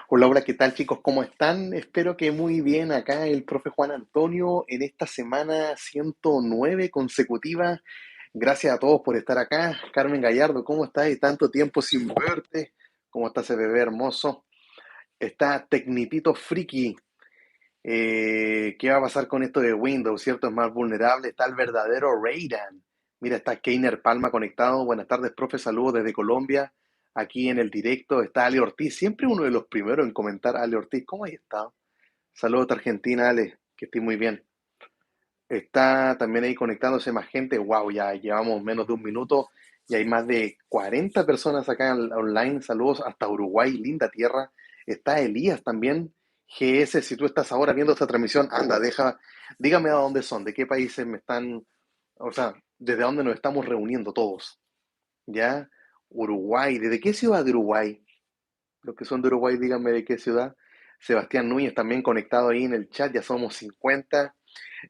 Hola, hola, ¿qué tal chicos? ¿Cómo están? Espero que muy bien. Acá el profe Juan Antonio en esta semana 109 consecutiva. Gracias a todos por estar acá. Carmen Gallardo, ¿cómo estás? Y tanto tiempo sin verte. ¿Cómo está ese bebé hermoso? Está Tecnipito Friki. ¿Qué va a pasar con esto de Windows? ¿Cierto? Es más vulnerable. Está el verdadero Raiden. Mira, está Keiner Palma conectado. Buenas tardes, profe. Saludos desde Colombia. Aquí en el directo está Ale Ortiz. Siempre uno de los primeros en comentar. Ale Ortiz, ¿cómo has estado? Saludos de Argentina, Ale. Que estés muy bien. Está también ahí conectándose más gente. Wow, ya llevamos menos de un minuto y hay más de 40 personas acá online. Saludos hasta Uruguay, linda tierra. Está Elías también. GS, si tú estás ahora viendo esta transmisión, anda, dígame a dónde son, de qué países me están, o sea, desde dónde nos estamos reuniendo todos. ¿Ya? Uruguay, ¿desde qué ciudad de Uruguay? Los que son de Uruguay, díganme de qué ciudad. Sebastián Núñez también conectado ahí en el chat, ya somos 50.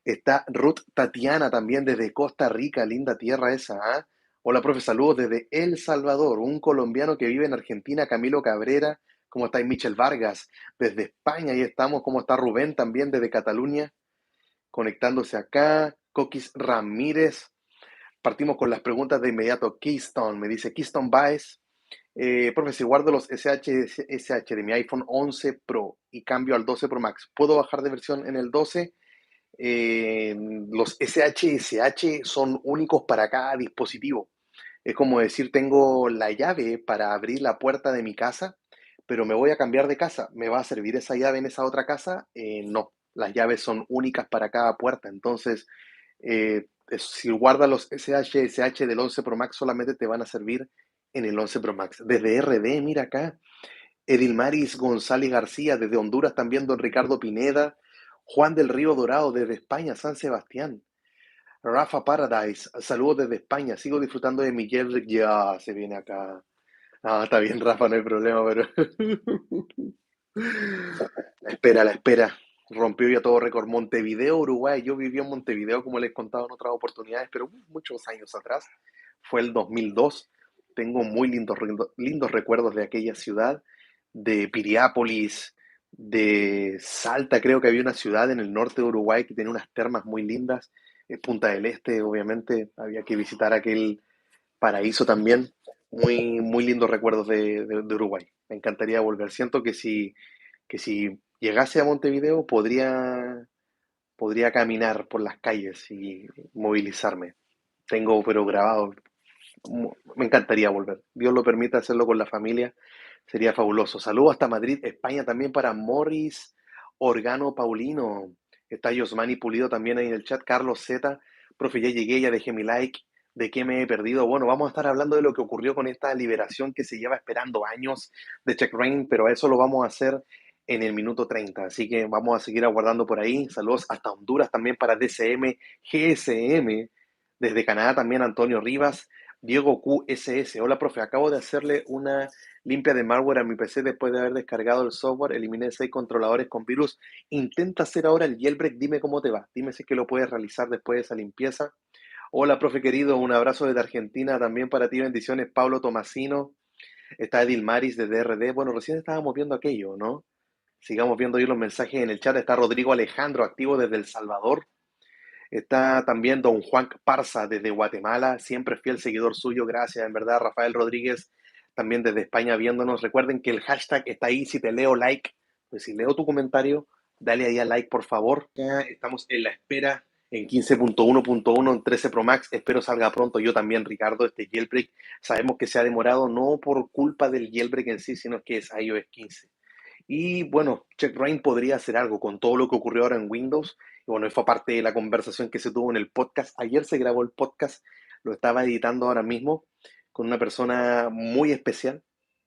Está Ruth Tatiana también desde Costa Rica, linda tierra esa, ¿ah? Hola, profe, saludos desde El Salvador, un colombiano que vive en Argentina, Camilo Cabrera. ¿Cómo está Michel Vargas? Desde España, ahí estamos. ¿Cómo está Rubén también desde Cataluña? Conectándose acá. Coquis Ramírez. Partimos con las preguntas de inmediato. Keystone, me dice Keystone Baez. Profe, si guardo los SH de mi iPhone 11 Pro y cambio al 12 Pro Max, ¿puedo bajar de versión en el 12? Los SHSH son únicos para cada dispositivo. Es como decir, tengo la llave para abrir la puerta de mi casa, pero me voy a cambiar de casa. ¿Me va a servir esa llave en esa otra casa? No, las llaves son únicas para cada puerta. Entonces, si guardas los SHSH del 11 Pro Max, solamente te van a servir en el 11 Pro Max. Desde RD, mira acá, Edilmaris González García, desde Honduras también don Ricardo Pineda, Juan del Río Dorado desde España, San Sebastián, Rafa Paradise, saludos desde España, sigo disfrutando de Miguel, ya se viene acá. Ah, está bien, Rafa, no hay problema, pero la espera, rompió ya todo récord. Montevideo, Uruguay, yo viví en Montevideo, como les he contado en otras oportunidades, pero muchos años atrás, fue el 2002. Tengo muy lindos recuerdos de aquella ciudad, de Piriápolis, de Salta. Creo que había una ciudad en el norte de Uruguay que tenía unas termas muy lindas. Punta del Este, obviamente, había que visitar aquel paraíso también. Muy lindos recuerdos de Uruguay. Me encantaría volver. Siento que si llegase a Montevideo podría caminar por las calles y movilizarme. Tengo pero grabado, me encantaría volver. Dios lo permite hacerlo con la familia, sería fabuloso. Saludos hasta Madrid, España también para Morris Organo Paulino. Está Yosmani Pulido también ahí en el chat. Carlos Z, profe, ya llegué, ya dejé mi like. ¿De qué me he perdido? Bueno, vamos a estar hablando de lo que ocurrió con esta liberación que se lleva esperando años de Check Rain, pero eso lo vamos a hacer en el minuto 30. Así que vamos a seguir aguardando por ahí. Saludos hasta Honduras también para DCM, GSM. Desde Canadá también Antonio Rivas. Diego QSS. Hola, profe. Acabo de hacerle una limpia de malware a mi PC después de haber descargado el software. Eliminé 6 controladores con virus. Intenta hacer ahora el jailbreak. Dime cómo te va. Dime si es que lo puedes realizar después de esa limpieza. Hola, profe querido. Un abrazo desde Argentina también para ti. Bendiciones. Pablo Tomasino. Está Edil Maris desde RD. Bueno, recién estábamos viendo aquello, ¿no? Sigamos viendo ahí los mensajes en el chat. Está Rodrigo Alejandro, activo desde El Salvador. Está también don Juan Parza desde Guatemala, siempre fiel seguidor suyo, gracias, en verdad. Rafael Rodríguez, también desde España viéndonos. Recuerden que el hashtag está ahí, si te leo like, pues si leo tu comentario, dale ahí a like, por favor. Ya estamos en la espera en 15.1.1, en 13 Pro Max, espero salga pronto. Yo también, Ricardo, este jailbreak, sabemos que se ha demorado no por culpa del jailbreak en sí, sino que es iOS 15. Y bueno, CheckRain podría hacer algo con todo lo que ocurrió ahora en Windows. Y bueno, fue parte de la conversación que se tuvo en el podcast. Ayer se grabó el podcast, lo estaba editando ahora mismo con una persona muy especial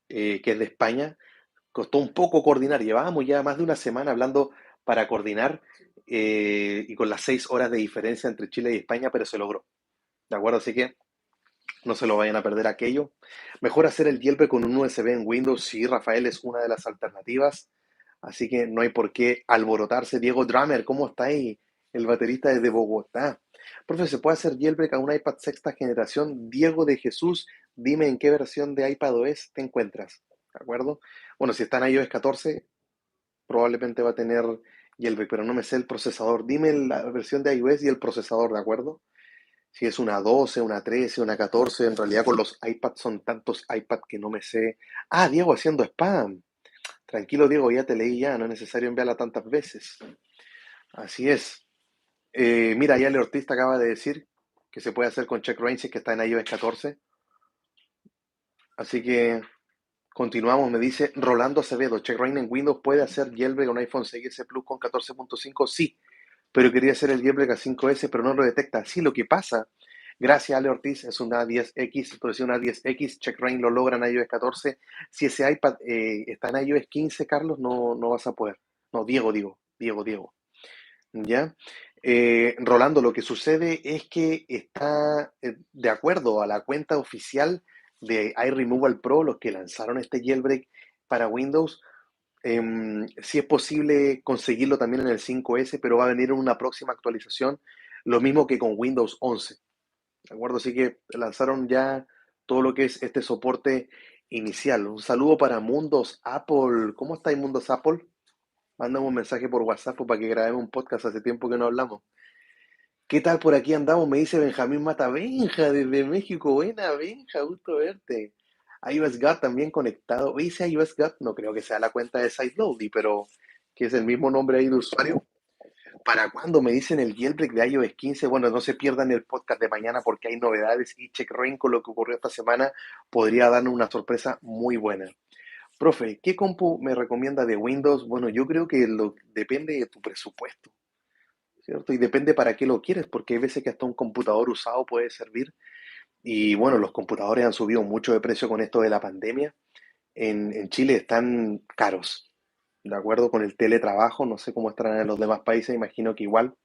que es de España. Costó un poco coordinar, llevábamos ya más de una semana hablando para coordinar y con las 6 horas de diferencia entre Chile y España, pero se logró. ¿De acuerdo? Así que no se lo vayan a perder aquello. Mejor hacer el jailbreak con un USB en Windows. Sí, Rafael, es una de las alternativas. Así que no hay por qué alborotarse. Diego Drummer, ¿cómo está ahí? El baterista desde Bogotá. Profe, ¿se puede hacer jailbreak a un iPad sexta generación? Diego de Jesús, dime en qué versión de iPadOS te encuentras. ¿de acuerdo? Bueno, si está en iOS 14, probablemente va a tener jailbreak, pero no me sé el procesador. Dime la versión de iOS y el procesador, ¿de acuerdo? Si es una 12, una 13, una 14, en realidad con los iPads son tantos iPads que no me sé. Ah, Diego haciendo spam. Tranquilo, Diego, ya te leí ya, no es necesario enviarla tantas veces. Así es. Mira, ya Ale Ortiz te acaba de decir que se puede hacer con checkra1 que está en iOS 14. Así que continuamos, me dice Rolando Acevedo, checkra1 en Windows puede hacer jailbreak un iPhone 6S Plus con 14.5, sí, pero quería hacer el jailbreak a 5S, pero no lo detecta. Sí, lo que pasa, gracias a Ale Ortiz, es una 10X, esto es una 10X, checkra1 lo logra en iOS 14. Si ese iPad está en iOS 15, Carlos, no vas a poder. No, Diego. ¿Ya? Rolando, lo que sucede es que está de acuerdo a la cuenta oficial de iRemoval Pro, los que lanzaron este jailbreak para Windows, sí es posible conseguirlo también en el 5S, pero va a venir en una próxima actualización, lo mismo que con Windows 11, ¿de acuerdo? Así que lanzaron ya todo lo que es este soporte inicial. Un saludo para Mundos Apple. ¿Cómo estáis, Mundos Apple? Mándame un mensaje por WhatsApp para que grabemos un podcast, hace tiempo que no hablamos. ¿Qué tal por aquí andamos? Me dice Benjamín Mata. Benja, desde México. Buena, Benja, gusto verte. iOS God también conectado. Dice iOS God, no creo que sea la cuenta de SideLoady, pero que es el mismo nombre ahí de usuario. ¿Para cuándo me dicen el jailbreak de iOS 15? Bueno, no se pierdan el podcast de mañana porque hay novedades y checkra1 con lo que ocurrió esta semana podría darnos una sorpresa muy buena. Profe, ¿qué compu me recomienda de Windows? Bueno, yo creo que depende de tu presupuesto, ¿cierto? Y depende para qué lo quieres, porque hay veces que hasta un computador usado puede servir. Y bueno, los computadores han subido mucho de precio con esto de la pandemia. En Chile están caros, ¿de acuerdo? Con el teletrabajo, no sé cómo estarán en los demás países, imagino que igual.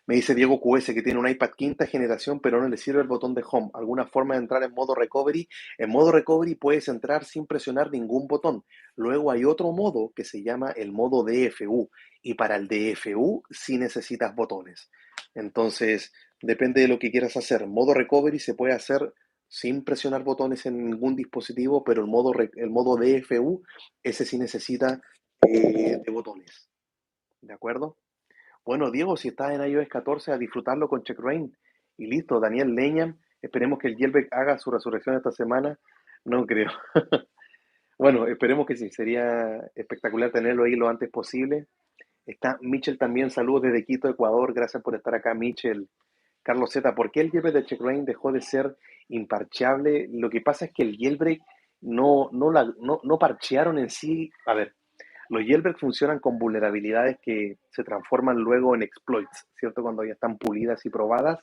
Me dice Diego QS que tiene un iPad quinta generación, pero no le sirve el botón de home. ¿Alguna forma de entrar en modo recovery? En modo recovery puedes entrar sin presionar ningún botón. Luego hay otro modo que se llama el modo DFU. Y para el DFU sí necesitas botones. Entonces, depende de lo que quieras hacer. Modo recovery se puede hacer sin presionar botones en ningún dispositivo, pero el modo DFU, ese sí necesita de botones. ¿De acuerdo? Bueno, Diego, si estás en iOS 14, a disfrutarlo con checkra1. Y listo, Daniel Leña, esperemos que el jailbreak haga su resurrección esta semana. No creo. Bueno, esperemos que sí, sería espectacular tenerlo ahí lo antes posible. Está Michel también, saludos desde Quito, Ecuador. Gracias por estar acá, Michel. Carlos Z, ¿por qué el jailbreak de checkra1 dejó de ser imparcheable? Lo que pasa es que el jailbreak no parchearon en sí. A ver, los jailbreak funcionan con vulnerabilidades que se transforman luego en exploits, ¿cierto? Cuando ya están pulidas y probadas.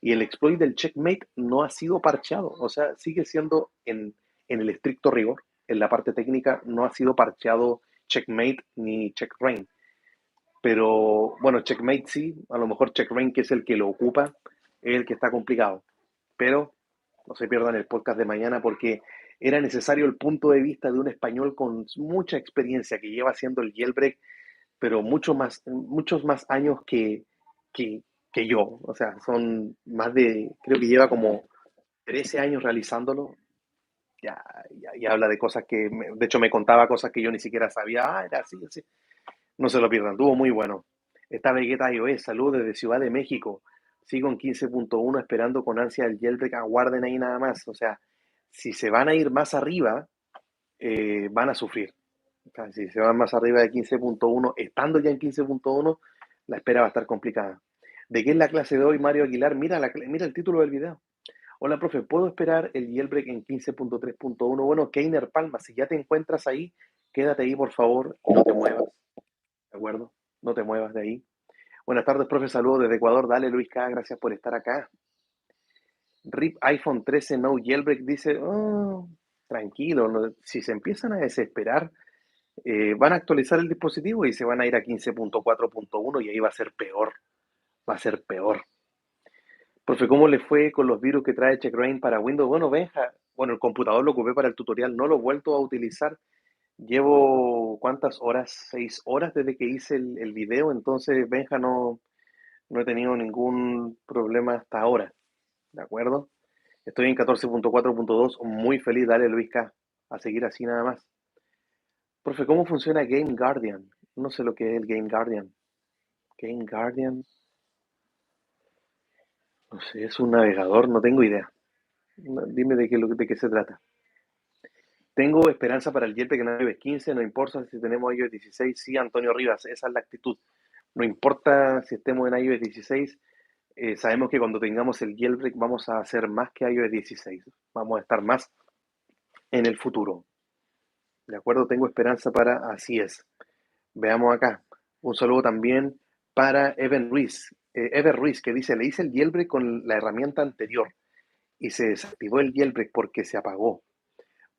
Y el exploit del checkmate no ha sido parcheado, o sea, sigue siendo en el estricto rigor, en la parte técnica, no ha sido parcheado checkmate ni checkra1. Pero bueno, checkmate sí, a lo mejor checkra1, que es el que lo ocupa, es el que está complicado. Pero no se pierdan el podcast de mañana porque era necesario el punto de vista de un español con mucha experiencia que lleva haciendo el jailbreak, pero muchos más años que, que yo. O sea, son más de, creo que lleva como 13 años realizándolo. Ya habla de cosas que, de hecho, me contaba cosas que yo ni siquiera sabía. Ah, era así, así. No se lo pierdan, estuvo muy bueno. Esta Vegeta iOS, saludos desde Ciudad de México. Sigo en 15.1 esperando con ansia el jailbreak, aguarden ahí nada más. O sea, si se van a ir más arriba, van a sufrir. O sea, si se van más arriba de 15.1, estando ya en 15.1, la espera va a estar complicada. ¿De qué es la clase de hoy, Mario Aguilar? Mira el título del video. Hola, profe, ¿puedo esperar el jailbreak en 15.3.1? Bueno, Keiner Palma, si ya te encuentras ahí, quédate ahí, por favor, y no te muevas, ¿de acuerdo? No te muevas de ahí. Buenas tardes, profe, saludos desde Ecuador. Dale, Luis K, gracias por estar acá. RIP iPhone 13 no jailbreak dice, oh, tranquilo, si se empiezan a desesperar, van a actualizar el dispositivo y se van a ir a 15.4.1 y ahí va a ser peor, va a ser peor. Profe, ¿cómo le fue con los virus que trae checkra1 para Windows? Bueno, Benja, bueno, el computador lo ocupé para el tutorial, no lo he vuelto a utilizar. Llevo, ¿cuántas horas? 6 horas desde que hice el video, entonces, Benja, no he tenido ningún problema hasta ahora, ¿de acuerdo? Estoy en 14.4.2, muy feliz, dale Luis K, a seguir así nada más. Profe, ¿cómo funciona Game Guardian? No sé lo que es el Game Guardian. Game Guardian, no sé, es un navegador, no tengo idea. Dime de qué se trata. Tengo esperanza para el Yelpe que no iOS 15, no importa si tenemos iOS 16, sí, Antonio Rivas, esa es la actitud. No importa si estemos en iOS 16, sabemos que cuando tengamos el jailbreak vamos a hacer más que iOS 16, vamos a estar más en el futuro. ¿De acuerdo? Tengo esperanza para así es. Veamos acá. Un saludo también para Ever Ruiz, que dice, le hice el jailbreak con la herramienta anterior y se desactivó el jailbreak porque se apagó.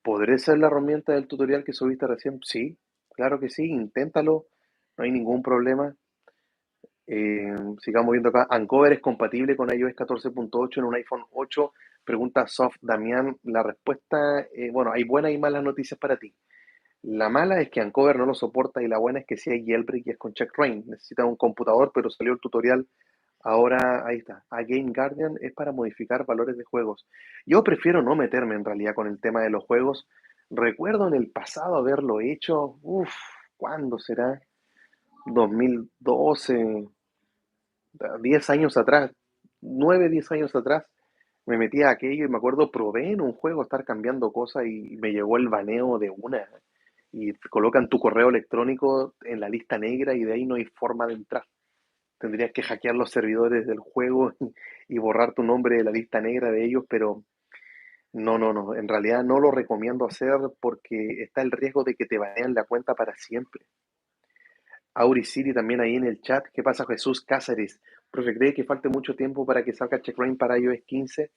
¿Podré ser la herramienta del tutorial que subiste recién? Sí, claro que sí, inténtalo, no hay ningún problema. Sigamos viendo acá. Ancover es compatible con iOS 14.8 en un iPhone 8. Pregunta Soft Damián. La respuesta, bueno, hay buenas y malas noticias para ti. La mala es que Ancover no lo soporta y la buena es que sí hay jailbreak y es con checkra1n. Necesita un computador, pero salió el tutorial. Ahora, ahí está. A Game Guardian es para modificar valores de juegos. Yo prefiero no meterme en realidad con el tema de los juegos. Recuerdo en el pasado haberlo hecho. Uf, ¿cuándo será? 2012, 10 años atrás, 9 10 años atrás, me metí a aquello y me acuerdo, probé en un juego estar cambiando cosas y me llegó el baneo de una. Y te colocan tu correo electrónico en la lista negra y de ahí no hay forma de entrar. Tendrías que hackear los servidores del juego y borrar tu nombre de la lista negra de ellos, pero no, no, no. En realidad no lo recomiendo hacer porque está el riesgo de que te banean la cuenta para siempre. Auri City también ahí en el chat. ¿Qué pasa, Jesús Cáceres? Profe, ¿cree que falte mucho tiempo para que salga checkra1n para iOS 15?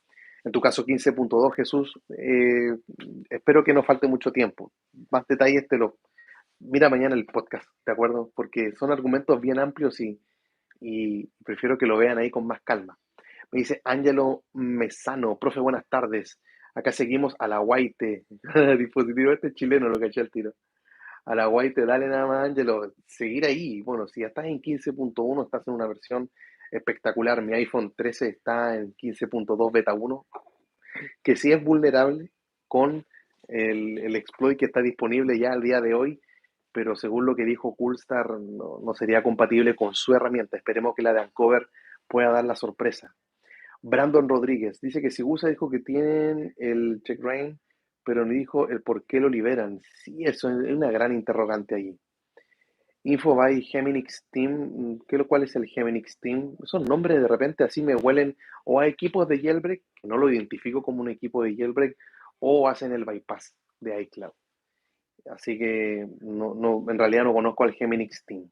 En tu caso 15.2, Jesús. Espero que no falte mucho tiempo. Más detalles te lo... Mira mañana el podcast, ¿de acuerdo? Porque son argumentos bien amplios y prefiero que lo vean ahí con más calma. Me dice Ángelo Mesano. Profe, buenas tardes. Acá seguimos a la Guaite. Dispositivo este chileno, lo caché al tiro. A la guay te dale nada más, Angelo, seguir ahí. Bueno, si ya estás en 15.1, estás en una versión espectacular. Mi iPhone 13 está en 15.2 beta 1, que sí es vulnerable con el exploit que está disponible ya al día de hoy, pero según lo que dijo Coolstar, no sería compatible con su herramienta. Esperemos que la de Uncover pueda dar la sorpresa. Brandon Rodríguez dice que si usa dijo que tienen el checkra1n, pero no dijo el por qué lo liberan. Sí, eso es una gran interrogante ahí. Info by Geminix Team. ¿Cuál es el Geminix Team? Esos nombres de repente así me huelen o a equipos de jailbreak, que no lo identifico como un equipo de jailbreak, o hacen el bypass de iCloud. Así que en realidad no conozco al Geminix Team.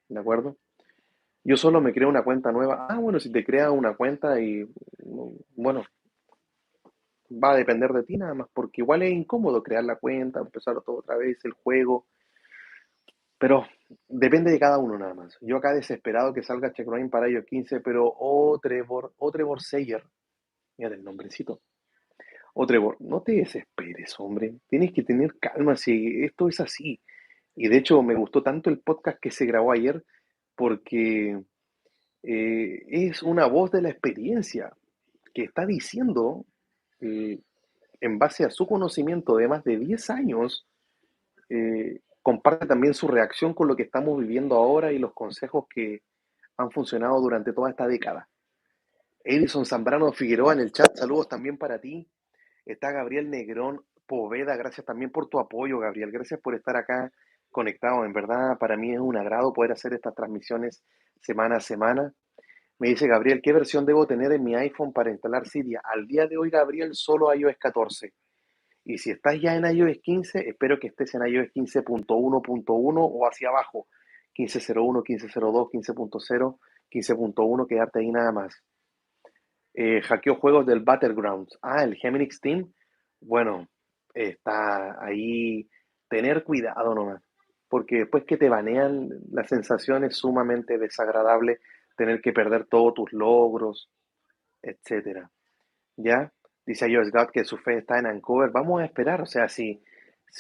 ¿De acuerdo? Yo solo me creo una cuenta nueva. Ah, bueno, si te creas una cuenta y bueno, va a depender de ti nada más, porque igual es incómodo crear la cuenta, empezar todo otra vez, el juego, pero depende de cada uno nada más. Yo acá desesperado que salga checkra1n para iOS 15, pero Trevor Sayer, mira el nombrecito. Trevor, no te desesperes, hombre, tienes que tener calma si esto es así. Y de hecho me gustó tanto el podcast que se grabó ayer porque es una voz de la experiencia que está diciendo eh, en base a su conocimiento de más de 10 años, comparte también su reacción con lo que estamos viviendo ahora y los consejos que han funcionado durante toda esta década. Edison Zambrano Figueroa en el chat, saludos también para ti. Está Gabriel Negrón Poveda, gracias también por tu apoyo, Gabriel. Gracias por estar acá conectado. En verdad, para mí es un agrado poder hacer estas transmisiones semana a semana. Me dice Gabriel, ¿qué versión debo tener en mi iPhone para instalar Cydia? Al día de hoy, Gabriel, solo iOS 14. Y si estás ya en iOS 15, espero que estés en iOS 15.1.1 o hacia abajo. 15.01, 15.02, 15.0, 15.1, quedarte ahí nada más. Hackeó juegos del Battlegrounds. Ah, el Geminix Team. Bueno, está ahí. Tener cuidado nomás. Porque después que te banean, la sensación es sumamente desagradable tener que perder todos tus logros, etcétera. ¿Ya? Dice Josh Gad que su fe está en Ancover. Vamos a esperar, o sea, si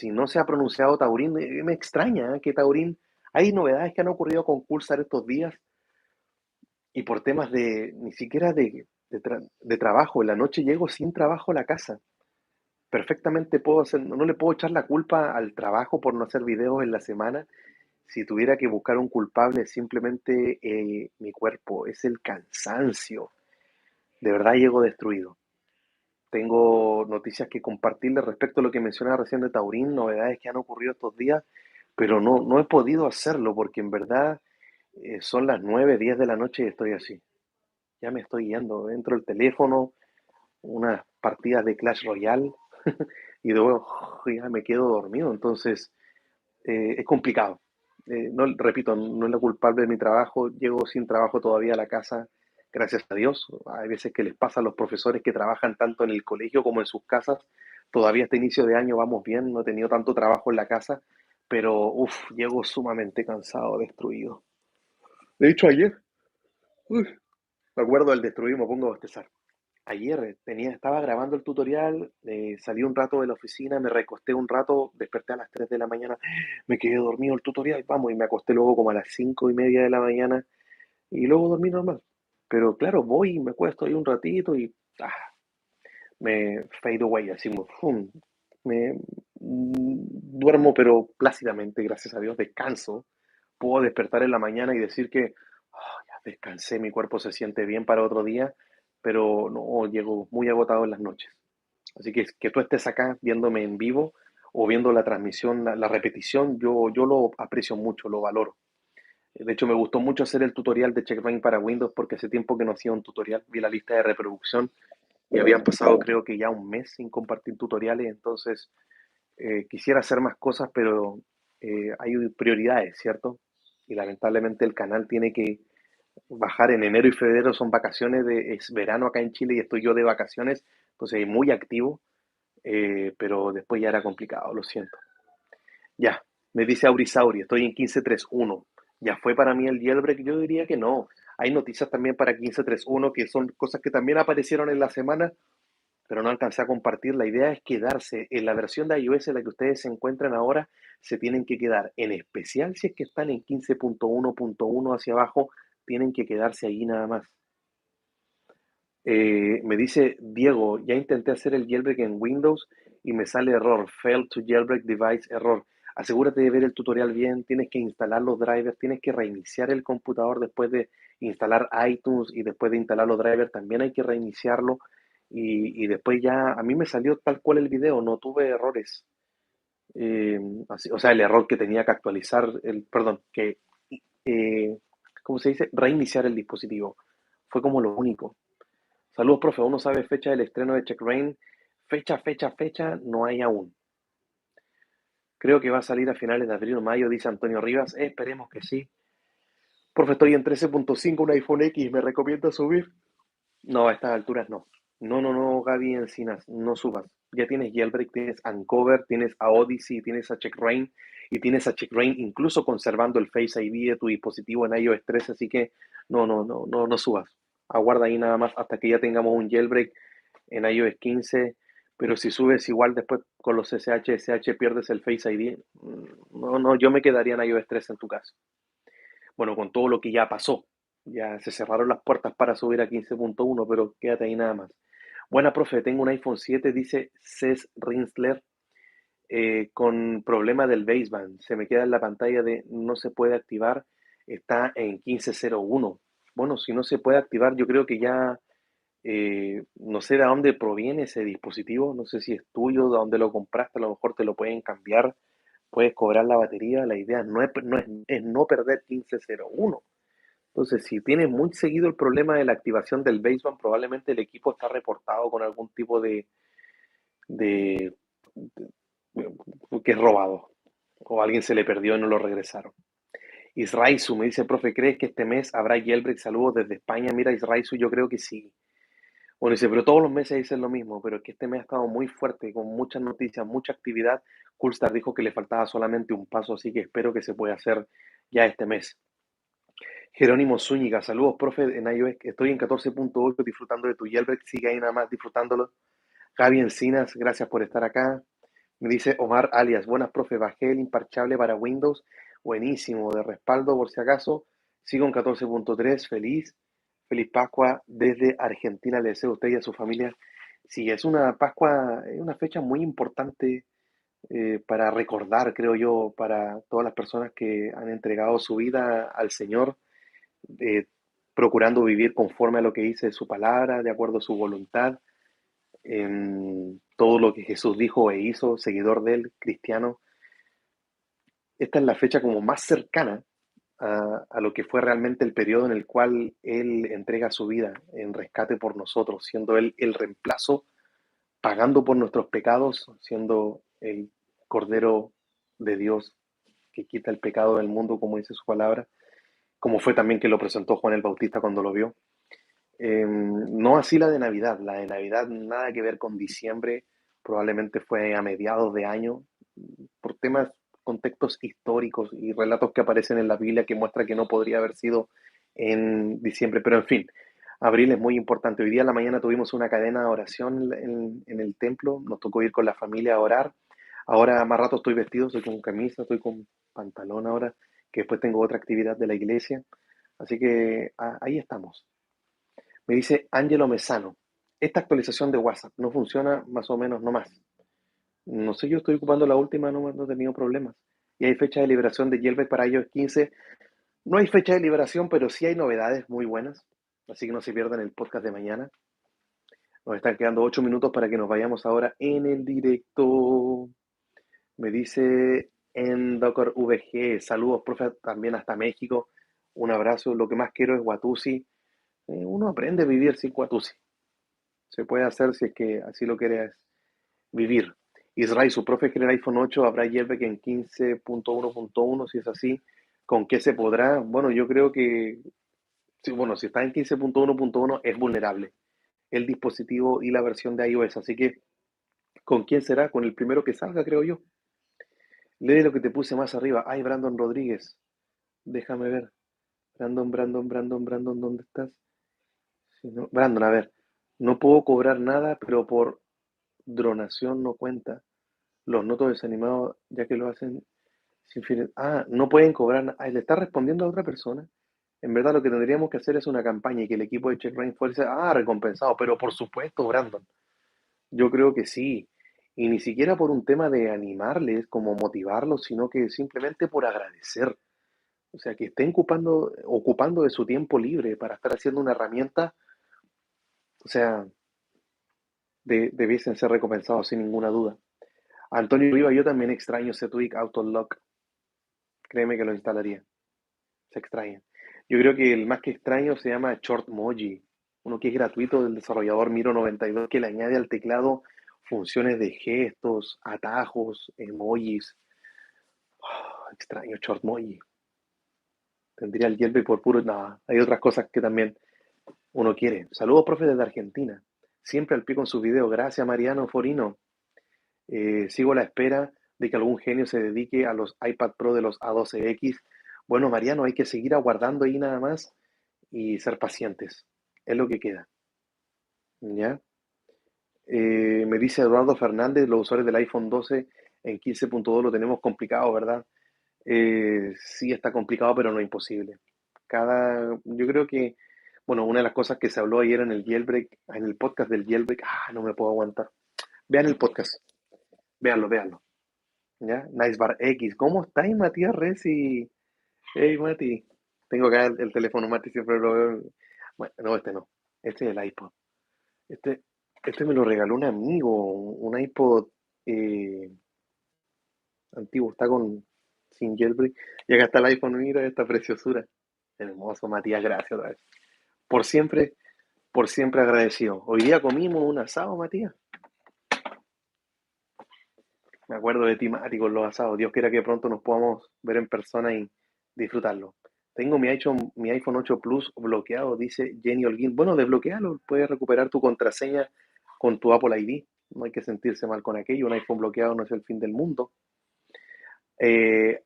no se ha pronunciado Taurín, me extraña que Taurín, hay novedades que han ocurrido con Pulsar estos días y por temas ni siquiera de trabajo, en la noche llego sin trabajo a la casa. perfectamente puedo hacer, no le puedo echar la culpa al trabajo por no hacer videos en la semana. Si tuviera que buscar un culpable, es simplemente mi cuerpo, es el cansancio. De verdad llego destruido. Tengo noticias que compartirles respecto a lo que mencionaba recién de Taurín, novedades que han ocurrido estos días, pero no he podido hacerlo porque en verdad son las 9, 10 de la noche y estoy así. Ya me estoy yendo. Entro el teléfono, unas partidas de Clash Royale y luego ya me quedo dormido. Entonces es complicado. No, repito, no es la culpable de mi trabajo. Llego sin trabajo todavía a la casa, gracias a Dios. Hay veces que les pasa a los profesores que trabajan tanto en el colegio como en sus casas. Todavía este inicio de año vamos bien, no he tenido tanto trabajo en la casa, pero llego sumamente cansado, destruido. De hecho, ayer, uf, me acuerdo del destruido, me pongo a bostezar. Ayer estaba grabando el tutorial, salí un rato de la oficina, me recosté un rato, desperté a las 3 de la mañana, me quedé dormido el tutorial, vamos, y me acosté luego como a las 5:30 de la mañana y luego dormí normal. Pero claro, voy y me acuesto ahí un ratito y me fade away, así como, ¡fum! Me duermo pero plácidamente, gracias a Dios, descanso. Puedo despertar en la mañana y decir que ya descansé, mi cuerpo se siente bien para otro día, pero no llego muy agotado en las noches. Así que tú estés acá viéndome en vivo o viendo la transmisión, la repetición, yo lo aprecio mucho, lo valoro. De hecho, me gustó mucho hacer el tutorial de CheckMate para Windows porque hace tiempo que no hacía un tutorial. Vi la lista de reproducción y habían pasado creo que ya un mes sin compartir tutoriales, entonces quisiera hacer más cosas, pero hay prioridades, ¿cierto? Y lamentablemente el canal tiene que bajar en enero y febrero, son vacaciones, es verano acá en Chile y estoy yo de vacaciones, entonces muy activo, pero después ya era complicado, lo siento. Ya, me dice Aurisauri, estoy en 15.3.1. ¿Ya fue para mí el jailbreak? Yo diría que no. Hay noticias también para 15.3.1 que son cosas que también aparecieron en la semana, pero no alcancé a compartir. La idea es quedarse en la versión de iOS en la que ustedes se encuentran ahora, se tienen que quedar, en especial si es que están en 15.1.1 hacia abajo, tienen que quedarse ahí nada más. Me dice Diego, ya intenté hacer el jailbreak en Windows y me sale error, failed to jailbreak device error. Asegúrate de ver el tutorial bien, tienes que instalar los drivers, tienes que reiniciar el computador después de instalar iTunes y después de instalar los drivers también hay que reiniciarlo y después ya, a mí me salió tal cual el video, no tuve errores. Eh, o sea, el error que tenía que actualizar, perdón, eh, ¿cómo se dice? Reiniciar el dispositivo. Fue como lo único. Saludos, profe. ¿Uno sabe fecha del estreno de Check Rain? Fecha, no hay aún. Creo que va a salir a finales de abril o mayo, dice Antonio Rivas. Esperemos que sí. Profe, estoy en 13.5, un iPhone X. ¿Me recomienda subir? No, a estas alturas no. No, Gaby Encinas, no subas. Ya tienes Jailbreak, tienes Uncover, tienes a Odyssey, tienes a Check Rain y tienes a Check Rain incluso conservando el Face ID de tu dispositivo en iOS 13, así que no subas. Aguarda ahí nada más hasta que ya tengamos un jailbreak en iOS 15, pero si subes igual después con los SSH pierdes el Face ID. No, yo me quedaría en iOS 13 en tu caso. Bueno, con todo lo que ya pasó, ya se cerraron las puertas para subir a 15.1, pero quédate ahí nada más. Buena, profe, tengo un iPhone 7, dice Cés Rinsler, con problema del baseband. Se me queda en la pantalla de no se puede activar, está en 15.01. Bueno, si no se puede activar, yo creo que ya no sé de dónde proviene ese dispositivo, no sé si es tuyo, de dónde lo compraste, a lo mejor te lo pueden cambiar, puedes cobrar la batería, la idea es no perder 15.01. Entonces, si tienes muy seguido el problema de la activación del baseband, probablemente el equipo está reportado con algún tipo de, que es robado o alguien se le perdió y no lo regresaron. Israizu me dice, profe, ¿crees que este mes habrá jailbreak? Saludos desde España. Mira, Israizu, yo creo que sí. Bueno, dice, pero todos los meses dicen lo mismo, pero es que este mes ha estado muy fuerte, con muchas noticias, mucha actividad. Coolstar dijo que le faltaba solamente un paso, así que espero que se pueda hacer ya este mes. Jerónimo Zúñiga, saludos, profe, en iOS, estoy en 14.8 disfrutando de tu jailbreak, sigue ahí nada más disfrutándolo. Javi Encinas, gracias por estar acá. Me dice Omar alias, buenas, profe, bajé el imparchable para Windows, buenísimo, de respaldo por si acaso. Sigo en 14.3, feliz. Feliz Pascua desde Argentina, le deseo a usted y a su familia Sí, es una Pascua, es una fecha muy importante para recordar, creo yo, para todas las personas que han entregado su vida al Señor, eh, procurando vivir conforme a lo que dice su palabra, de acuerdo a su voluntad, en todo lo que Jesús dijo e hizo, seguidor de él, cristiano. Esta es la fecha como más cercana a lo que fue realmente el periodo en el cual Él entrega su vida en rescate por nosotros, siendo Él el reemplazo, pagando por nuestros pecados, siendo el Cordero de Dios que quita el pecado del mundo, como dice su palabra, como fue también que lo presentó Juan el Bautista cuando lo vio. No así la de Navidad nada que ver con diciembre, probablemente fue a mediados de año, por temas, contextos históricos y relatos que aparecen en la Biblia que muestra que no podría haber sido en diciembre, pero en fin, abril es muy importante. Hoy día en la mañana tuvimos una cadena de oración en el templo, nos tocó ir con la familia a orar. Ahora más rato estoy vestido, estoy con camisa, estoy con pantalón ahora, que después tengo otra actividad de la iglesia. Así que ahí estamos. Me dice Angelo Mesano, esta actualización de WhatsApp no funciona más o menos no más. No sé, yo estoy ocupando la última, no he tenido problemas. Y hay fecha de liberación de Jailbreak para iOS 15. No hay fecha de liberación, pero sí hay novedades muy buenas. Así que no se pierdan el podcast de mañana. Nos están quedando 8 minutos para que nos vayamos ahora en el directo. Me dice Endocker VG, saludos, profe, también hasta México. Un abrazo. Lo que más quiero es Watusi. Uno aprende a vivir sin Watusi. Se puede hacer si es que así lo quieres vivir. Israel, su profe quiere el iPhone 8, habrá Jailbreak en 15.1.1, si es así, ¿con qué se podrá? Bueno, yo creo que, sí, bueno, si está en 15.1.1 es vulnerable el dispositivo y la versión de iOS, así que, ¿con quién será? Con el primero que salga, creo yo. Lee lo que te puse más arriba. Ay, Brandon Rodríguez, déjame ver. Brandon, ¿dónde estás? Sí, no, Brandon, a ver, no puedo cobrar nada, pero por donación no cuenta. Los notos desanimados, ya que lo hacen sin fines. Ah, no pueden cobrar. Le está respondiendo a otra persona. En verdad, lo que tendríamos que hacer es una campaña y que el equipo de Check Rain fuese, recompensado. Pero por supuesto, Brandon. Yo creo que sí. Y ni siquiera por un tema de animarles, como motivarlos, sino que simplemente por agradecer. O sea, que estén ocupando de su tiempo libre para estar haciendo una herramienta, o sea, debiesen ser recompensados sin ninguna duda. Antonio Riva, yo también extraño ese tweak Autolock. Créeme que lo instalaría. Se extraña. Yo creo que el más que extraño se llama Shortmoji, uno que es gratuito del desarrollador Miro92, que le añade al teclado funciones de gestos, atajos, emojis. Extraño Shortmoji. Tendría el Yelp por puro. Nada, hay otras cosas que también uno quiere. Saludos, profe, desde Argentina. Siempre al pie con sus videos. Gracias, Mariano Forino. Sigo a la espera de que algún genio se dedique a los iPad Pro de los A12X. Bueno, Mariano, hay que seguir aguardando ahí nada más y ser pacientes. Es lo que queda. ¿Ya? Me dice Eduardo Fernández, los usuarios del iPhone 12 en 15.2 lo tenemos complicado, ¿verdad? Sí está complicado, pero no imposible. Yo creo que, bueno, una de las cosas que se habló ayer en el jailbreak, en el podcast del jailbreak, no me puedo aguantar. Vean el podcast, véanlo. ¿Ya? Nice Bar X, ¿cómo estáis, Matías Resi? Hey, Mati. Tengo acá el teléfono, Mati, siempre lo veo. Bueno, no, este no. Este es el iPod. Este, este me lo regaló un amigo, un iPod eh, antiguo, está sin jailbreak. Y acá está el iPhone, mira esta preciosura. Hermoso, Matías, gracias otra vez. Por siempre, por siempre agradecido. Hoy día comimos un asado, Matías. Me acuerdo de ti, Mati, con los asados. Dios quiera que pronto nos podamos ver en persona y disfrutarlo. Tengo mi iPhone 8 Plus bloqueado, dice Jenny Holguín. Bueno, desbloquealo, puedes recuperar tu contraseña con tu Apple ID. No hay que sentirse mal con aquello. Un iPhone bloqueado no es el fin del mundo.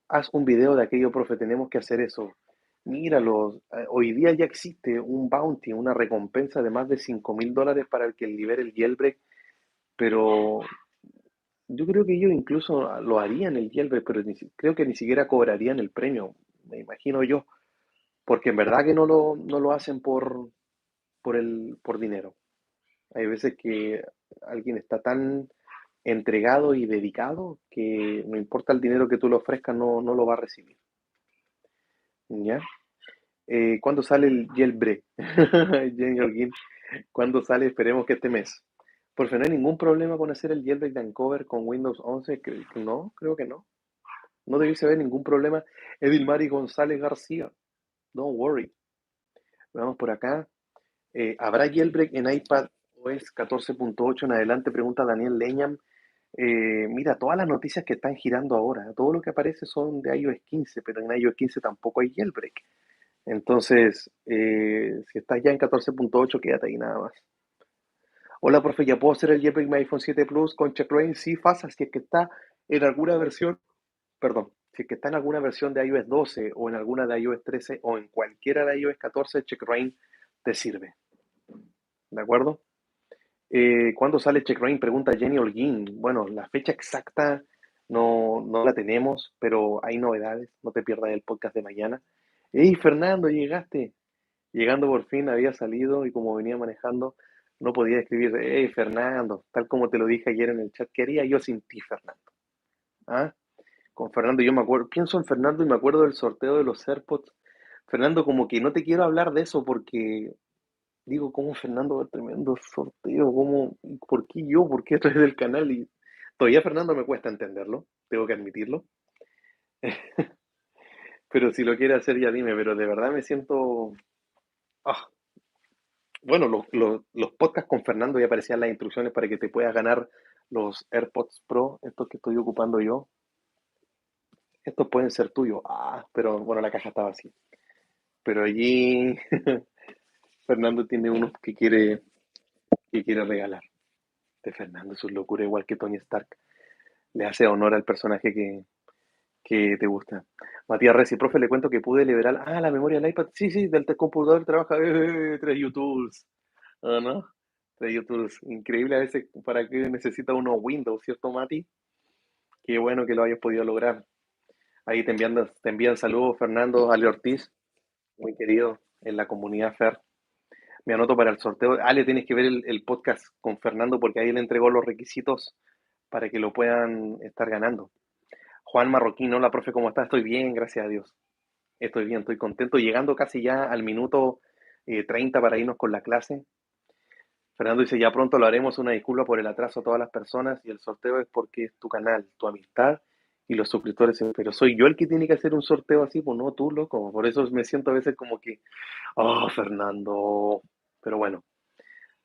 Haz un video de aquello, profe. Tenemos que hacer eso. Míralo. Hoy día ya existe un bounty, una recompensa de más de $5.000 para el que libere el jailbreak, pero yo creo que ellos incluso lo harían el jailbreak, pero creo que ni siquiera cobrarían el premio, me imagino yo, porque en verdad que no lo hacen por dinero. Hay veces que alguien está tan entregado y dedicado que no importa el dinero que tú le ofrezcas, no lo va a recibir. ¿Ya? ¿Cuándo sale el jailbreak? Jenny Holguín, ¿cuándo sale? Esperemos que este mes. Por fin, no hay ningún problema con hacer el jailbreak de Uncover con Windows 11. No, creo que no. No debiese haber ningún problema. Edilmari González García, don't worry. Vamos por acá. ¿Habrá jailbreak en iPad OS 14.8 en adelante? Pregunta Daniel Leñam. Mira, todas las noticias que están girando ahora, todo lo que aparece son de iOS 15, pero en iOS 15 tampoco hay jailbreak. Entonces, si estás ya en 14.8, quédate ahí nada más. Hola, profe, ¿ya puedo hacer el jailbreak mi iPhone 7 Plus con checkra1? Sí, pasa, si es que está en alguna versión, perdón, si es que está en alguna versión de iOS 12 o en alguna de iOS 13 o en cualquiera de iOS 14, checkra1 te sirve. ¿De acuerdo? ¿Cuándo sale checkra1? Pregunta Jenny Holguín. Bueno, la fecha exacta no la tenemos, pero hay novedades. No te pierdas el podcast de mañana. ¡Hey, Fernando, llegaste! Llegando por fin, había salido y como venía manejando, no podía escribir, hey Fernando, tal como te lo dije ayer en el chat, ¿qué haría yo sin ti, Fernando? ¿Ah? Con Fernando yo me acuerdo, pienso en Fernando y me acuerdo del sorteo de los AirPods. Fernando, como que no te quiero hablar de eso porque digo, ¿cómo Fernando va a tremendo sorteo? ¿Cómo? ¿Por qué yo? ¿Por qué a través del canal? Y todavía Fernando me cuesta entenderlo, tengo que admitirlo. Pero si lo quiere hacer ya dime, pero de verdad me siento... ah, bueno, los podcasts con Fernando ya aparecían las instrucciones para que te puedas ganar los AirPods Pro, estos que estoy ocupando yo. Estos pueden ser tuyos. Ah, pero bueno, la caja está vacía. Pero allí Fernando tiene unos que quiere regalar. De Fernando, es un locura, igual que Tony Stark. Le hace honor al personaje que te gusta. Matías Reci, profe, le cuento que pude liberar. Ah, la memoria del iPad. Sí, sí, del computador trabaja. Tres YouTubes. ¿Ah, no? De YouTube. Increíble a veces para qué necesita uno Windows, ¿cierto, Mati? Qué bueno que lo hayas podido lograr. Ahí te envían saludos, Fernando, Ale Ortiz, muy querido en la comunidad Fer. Me anoto para el sorteo. Ale, tienes que ver el podcast con Fernando porque ahí le entregó los requisitos para que lo puedan estar ganando. Juan Marroquín, hola, profe, ¿cómo estás? Estoy bien, gracias a Dios. Estoy bien, estoy contento. Llegando casi ya al minuto 30 para irnos con la clase. Fernando dice, ya pronto lo haremos, una disculpa por el atraso a todas las personas y el sorteo es porque es tu canal, tu amistad y los suscriptores, pero soy yo el que tiene que hacer un sorteo así, pues no tú, loco, por eso me siento a veces como que, oh, Fernando, pero bueno,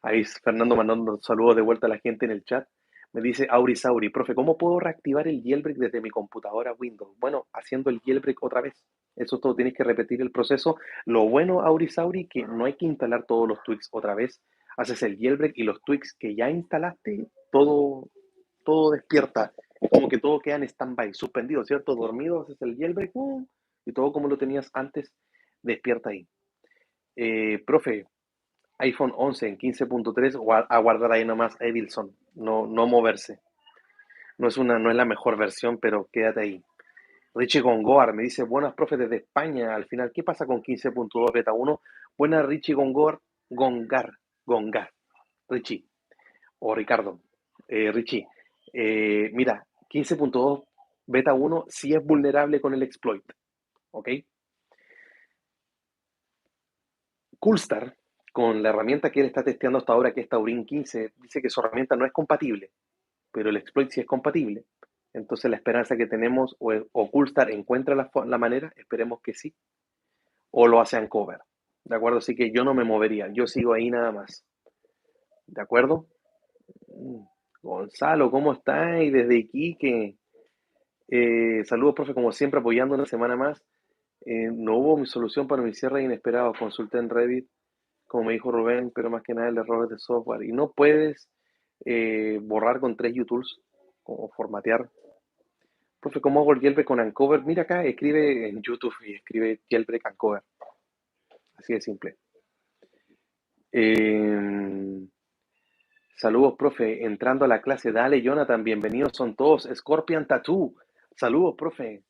ahí Fernando mandando saludos de vuelta a la gente en el chat, me dice Auri Sauri, profe, ¿cómo puedo reactivar el jailbreak desde mi computadora Windows? Bueno, haciendo el jailbreak otra vez, eso es todo, tienes que repetir el proceso. Lo bueno, Auri Sauri, que no hay que instalar todos los tweaks otra vez, haces el jailbreak y los tweaks que ya instalaste, todo despierta, como que todo queda en stand-by, suspendido, ¿cierto? Dormido, haces el jailbreak y todo como lo tenías antes, despierta ahí. Profe, iPhone 11 en 15.3, a guardar ahí nomás Edilson, no moverse. No es la mejor versión, pero quédate ahí. Richie Gongoar me dice, buenas, profe, desde España. Al final, ¿qué pasa con 15.2 beta 1? Buenas, Richie Gongar, Richie, o Ricardo. Richie, mira, 15.2 beta 1 sí es vulnerable con el exploit, ¿ok? Coolstar, con la herramienta que él está testeando hasta ahora, que es Taurin 15, dice que su herramienta no es compatible, pero el exploit sí es compatible. Entonces la esperanza que tenemos, o Coolstar encuentra la manera, esperemos que sí, o lo hace Uncover. ¿De acuerdo? Así que yo no me movería, yo sigo ahí nada más. ¿De acuerdo? Mm. Gonzalo, ¿cómo estás? Y desde Iquique. Saludos, profe, como siempre, apoyando una semana más. No hubo mi solución para mi cierre inesperado. Consulté en Reddit, como me dijo Rubén, pero más que nada el error de software. Y no puedes borrar con 3 utils, como formatear. Profe, ¿cómo hago el jailbreak con Uncover? Mira acá, escribe en YouTube y escribe jailbreak Uncover. Así de simple. Eh, Saludos, profe. Entrando a la clase, dale, Jonathan. Bienvenidos son todos. Scorpion Tattoo. Saludos, profe.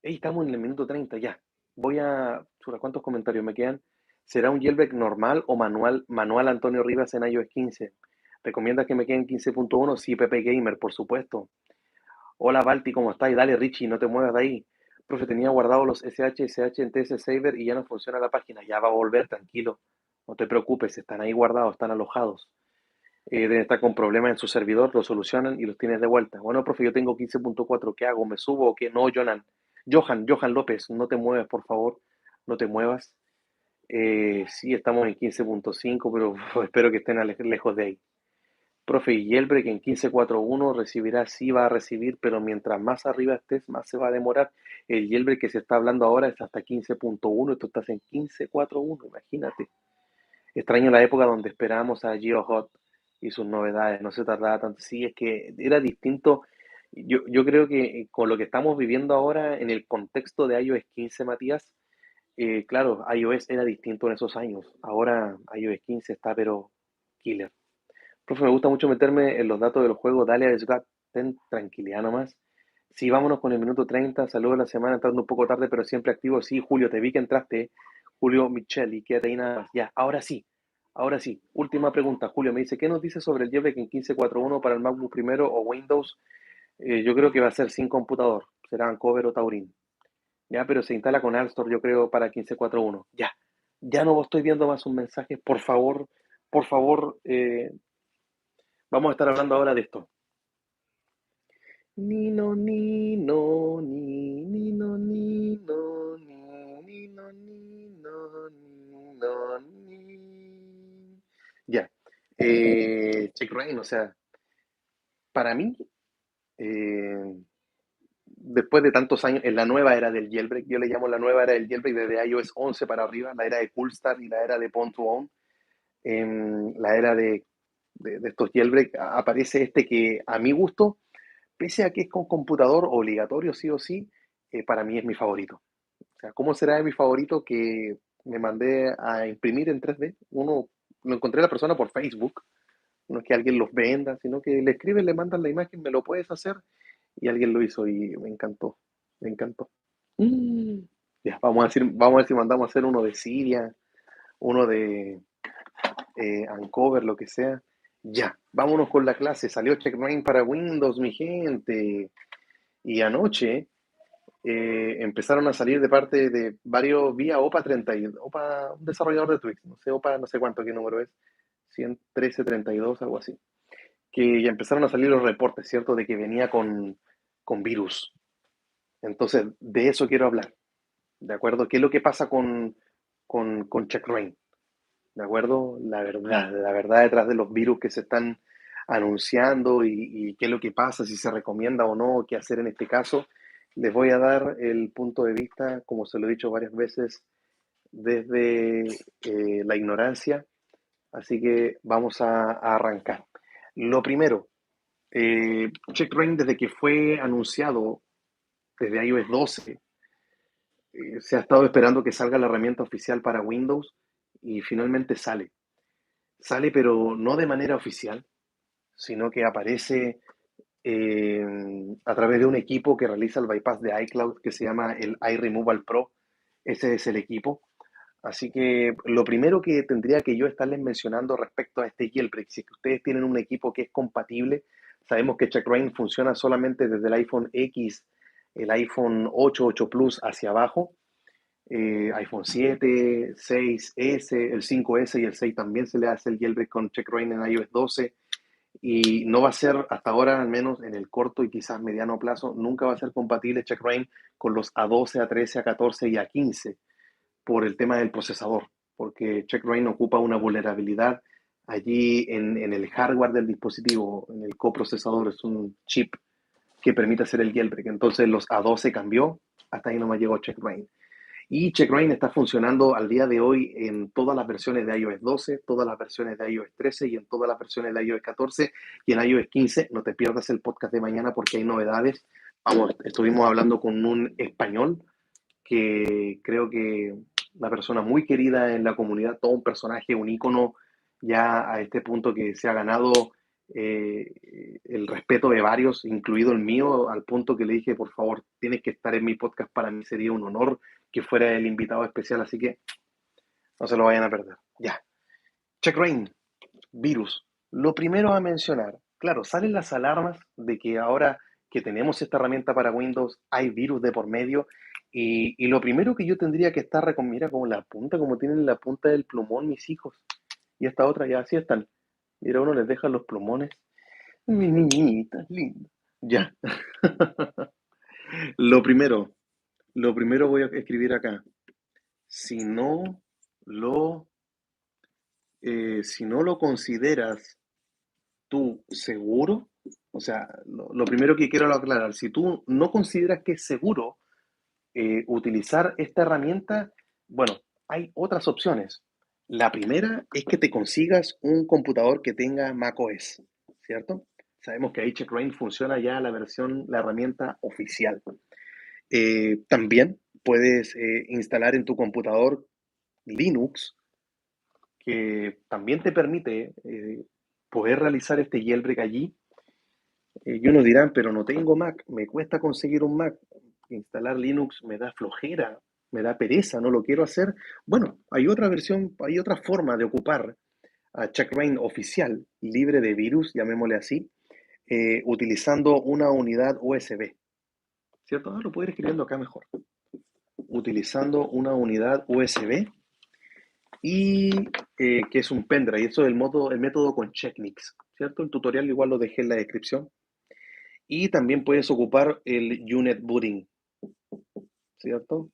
Ey, estamos en el minuto 30 ya. ¿Cuántos comentarios me quedan? ¿Será un jailbreak normal o manual? Manual Antonio Rivas en iOS 15. ¿Recomiendas que me quede en 15.1? Sí, Pepe Gamer, por supuesto. Hola Balti, ¿cómo estás? Dale Richie, no te muevas de ahí. Profe, tenía guardados los SH en TS Saver y ya no funciona la página. Ya va a volver, tranquilo. No te preocupes, están ahí guardados, están alojados. Deben estar con problemas en su servidor, lo solucionan y los tienes de vuelta. Bueno, profe, yo tengo 15.4, ¿qué hago? ¿Me subo o qué? No, Johan López, no te mueves, por favor. No te muevas. Sí, estamos en 15.5, pero espero que estén lejos de ahí. Profe, y Yelbrek en 15.4.1 recibirá, sí va a recibir, pero mientras más arriba estés, más se va a demorar. El Yelbrek que se está hablando ahora es hasta 15.1 y tú estás en 15.4.1, imagínate. Extraño la época donde esperábamos a GeoHot y sus novedades, no se tardaba tanto. Sí, es que era distinto. Yo creo que con lo que estamos viviendo ahora en el contexto de iOS 15, Matías, claro, iOS era distinto en esos años. Ahora iOS 15 está, pero killer. Profe, me gusta mucho meterme en los datos de los juegos. Dale a Desgat, ten tranquilidad nomás. Sí, vámonos con el minuto 30. Saludos de la semana, entrando un poco tarde, pero siempre activo. Sí, Julio, te vi que entraste. Julio Micheli, quédate ahí nada más. Ya, ahora sí. Ahora sí. Última pregunta. Julio me dice, ¿qué nos dice sobre el Jailbreak en 15.4.1 para el MacBook primero o Windows? Yo creo que va a ser sin computador. Será Ancover o Taurin. Ya, pero se instala con Alstor, yo creo, para 15.4.1. Ya. Ya no estoy viendo más un mensaje. Por favor, vamos a estar hablando ahora de esto. Nino, nino, ni, nino, nino, ni, nino, nino, nino, ni. Ya. Check Rain, o sea, para mí, eh, después de tantos años, en la nueva era del jailbreak, yo le llamo la nueva era del jailbreak desde iOS 11 para arriba, la era de Coolstar y la era de Pwn to Own, en la era de estos jailbreak aparece este que a mi gusto, pese a que es con computador obligatorio sí o sí, para mí es mi favorito. O sea, ¿cómo será de mi favorito que me mandé a imprimir en 3D? Uno, lo encontré a la persona por Facebook, no es que alguien los venda, sino que le escriben, le mandan la imagen, me lo puedes hacer, y alguien lo hizo y me encantó, me encantó. Mm. Ya, vamos a ver si mandamos a hacer uno de Siria, uno de Uncover, lo que sea. Ya, vámonos con la clase. Salió Checkmate para Windows, mi gente. Y anoche empezaron a salir de parte de varios, vía OPA 30, OPA, un desarrollador de Twix, no sé, OPA, no sé cuánto, qué número es, 11332, algo así, que ya empezaron a salir los reportes, ¿cierto? De que venía con virus. Entonces, de eso quiero hablar, ¿de acuerdo? ¿Qué es lo que pasa con Checkra1? ¿De acuerdo? La verdad detrás de los virus que se están anunciando y qué es lo que pasa, si se recomienda o no, qué hacer en este caso. Les voy a dar el punto de vista, como se lo he dicho varias veces, desde la ignorancia. Así que vamos a arrancar. Lo primero, Checkra1 desde que fue anunciado, desde iOS 12, se ha estado esperando que salga la herramienta oficial para Windows y finalmente sale. Sale, pero no de manera oficial, sino que aparece eh, a través de un equipo que realiza el bypass de iCloud que se llama el iRemoval Pro. Ese es el equipo. Así que lo primero que tendría que yo estarles mencionando respecto a este jailbreak, si es que ustedes tienen un equipo que es compatible, sabemos que Checkra1 funciona solamente desde el iPhone X, el iPhone 8, 8 Plus hacia abajo, iPhone 7, 6S, el 5S y el 6 también se le hace el jailbreak con Checkra1 en iOS 12 y no va a ser hasta ahora, al menos en el corto y quizás mediano plazo, nunca va a ser compatible Checkra1 con los A12, A13, A14 y A15 por el tema del procesador, porque Checkra1 ocupa una vulnerabilidad allí en el hardware del dispositivo, en el coprocesador, es un chip que permite hacer el jailbreak. Entonces los A12 cambió, hasta ahí no me llegó Checkra1. Y Checkra1 está funcionando al día de hoy en todas las versiones de iOS 12, todas las versiones de iOS 13 y en todas las versiones de iOS 14 y en iOS 15. No te pierdas el podcast de mañana porque hay novedades. Vamos, estuvimos hablando con un español que creo que una persona muy querida en la comunidad, todo un personaje, un ícono ya a este punto que se ha ganado el respeto de varios, incluido el mío, al punto que le dije, por favor, tienes que estar en mi podcast, para mí sería un honor que fuera el invitado especial, así que no se lo vayan a perder. Ya. Checkra1, virus. Lo primero a mencionar, claro, salen las alarmas de que ahora que tenemos esta herramienta para Windows, hay virus de por medio. Y lo primero que yo tendría que estar, mira como la punta, como tienen la punta del plumón mis hijos. Y esta otra ya así están. Mira, uno les deja los plumones. Mi niñita, linda. Ya. Lo primero, lo primero voy a escribir acá. Si no lo, si no lo consideras tú seguro, o sea, lo primero que quiero aclarar, si tú no consideras que es seguro utilizar esta herramienta, bueno, hay otras opciones. La primera es que te consigas un computador que tenga macOS, ¿cierto? Sabemos que ahí CheckRain funciona ya la versión, la herramienta oficial. También puedes instalar en tu computador Linux, que también te permite poder realizar este jailbreak allí. Y unos dirán, pero no tengo Mac, me cuesta conseguir un Mac. Instalar Linux me da flojera, me da pereza, no lo quiero hacer. Bueno, hay otra versión, hay otra forma de ocupar a CheckRain oficial, libre de virus, llamémosle así, utilizando una unidad USB, ¿cierto? Lo puedo ir escribiendo acá mejor. Utilizando una unidad USB y que es un pendrive. Eso es el método con Checkmix, ¿cierto? El tutorial igual lo dejé en la descripción. Y también puedes ocupar el Unit Booting, ¿cierto?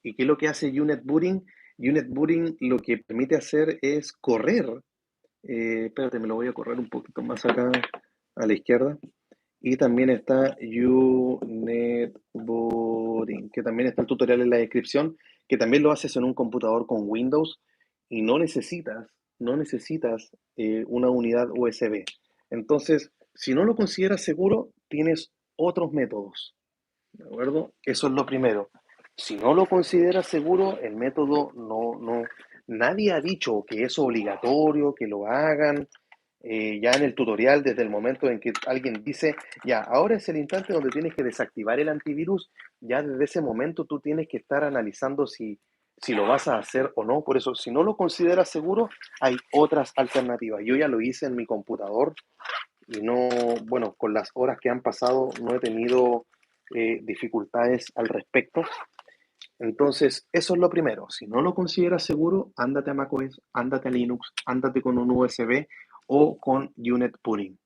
¿Y qué es lo que hace Unit Booting? Unit Booting lo que permite hacer es correr. Espérate, me lo voy a correr un poquito más acá a la izquierda. Y también está Unit Booting, que también está el tutorial en la descripción, que también lo haces en un computador con Windows y no necesitas una unidad USB. Entonces, si no lo consideras seguro, tienes otros métodos. ¿De acuerdo? Eso es lo primero. Si no lo consideras seguro, el método nadie ha dicho que es obligatorio, que lo hagan. Ya en el tutorial, desde el momento en que alguien dice, ya, ahora es el instante donde tienes que desactivar el antivirus, ya desde ese momento tú tienes que estar analizando si lo vas a hacer o no. Por eso, si no lo consideras seguro, hay otras alternativas. Yo ya lo hice en mi computador y no, bueno, con las horas que han pasado no he tenido dificultades al respecto. Entonces, eso es lo primero. Si no lo consideras seguro, ándate a macOS, ándate a Linux, ándate con un USB o con Unit Pooling.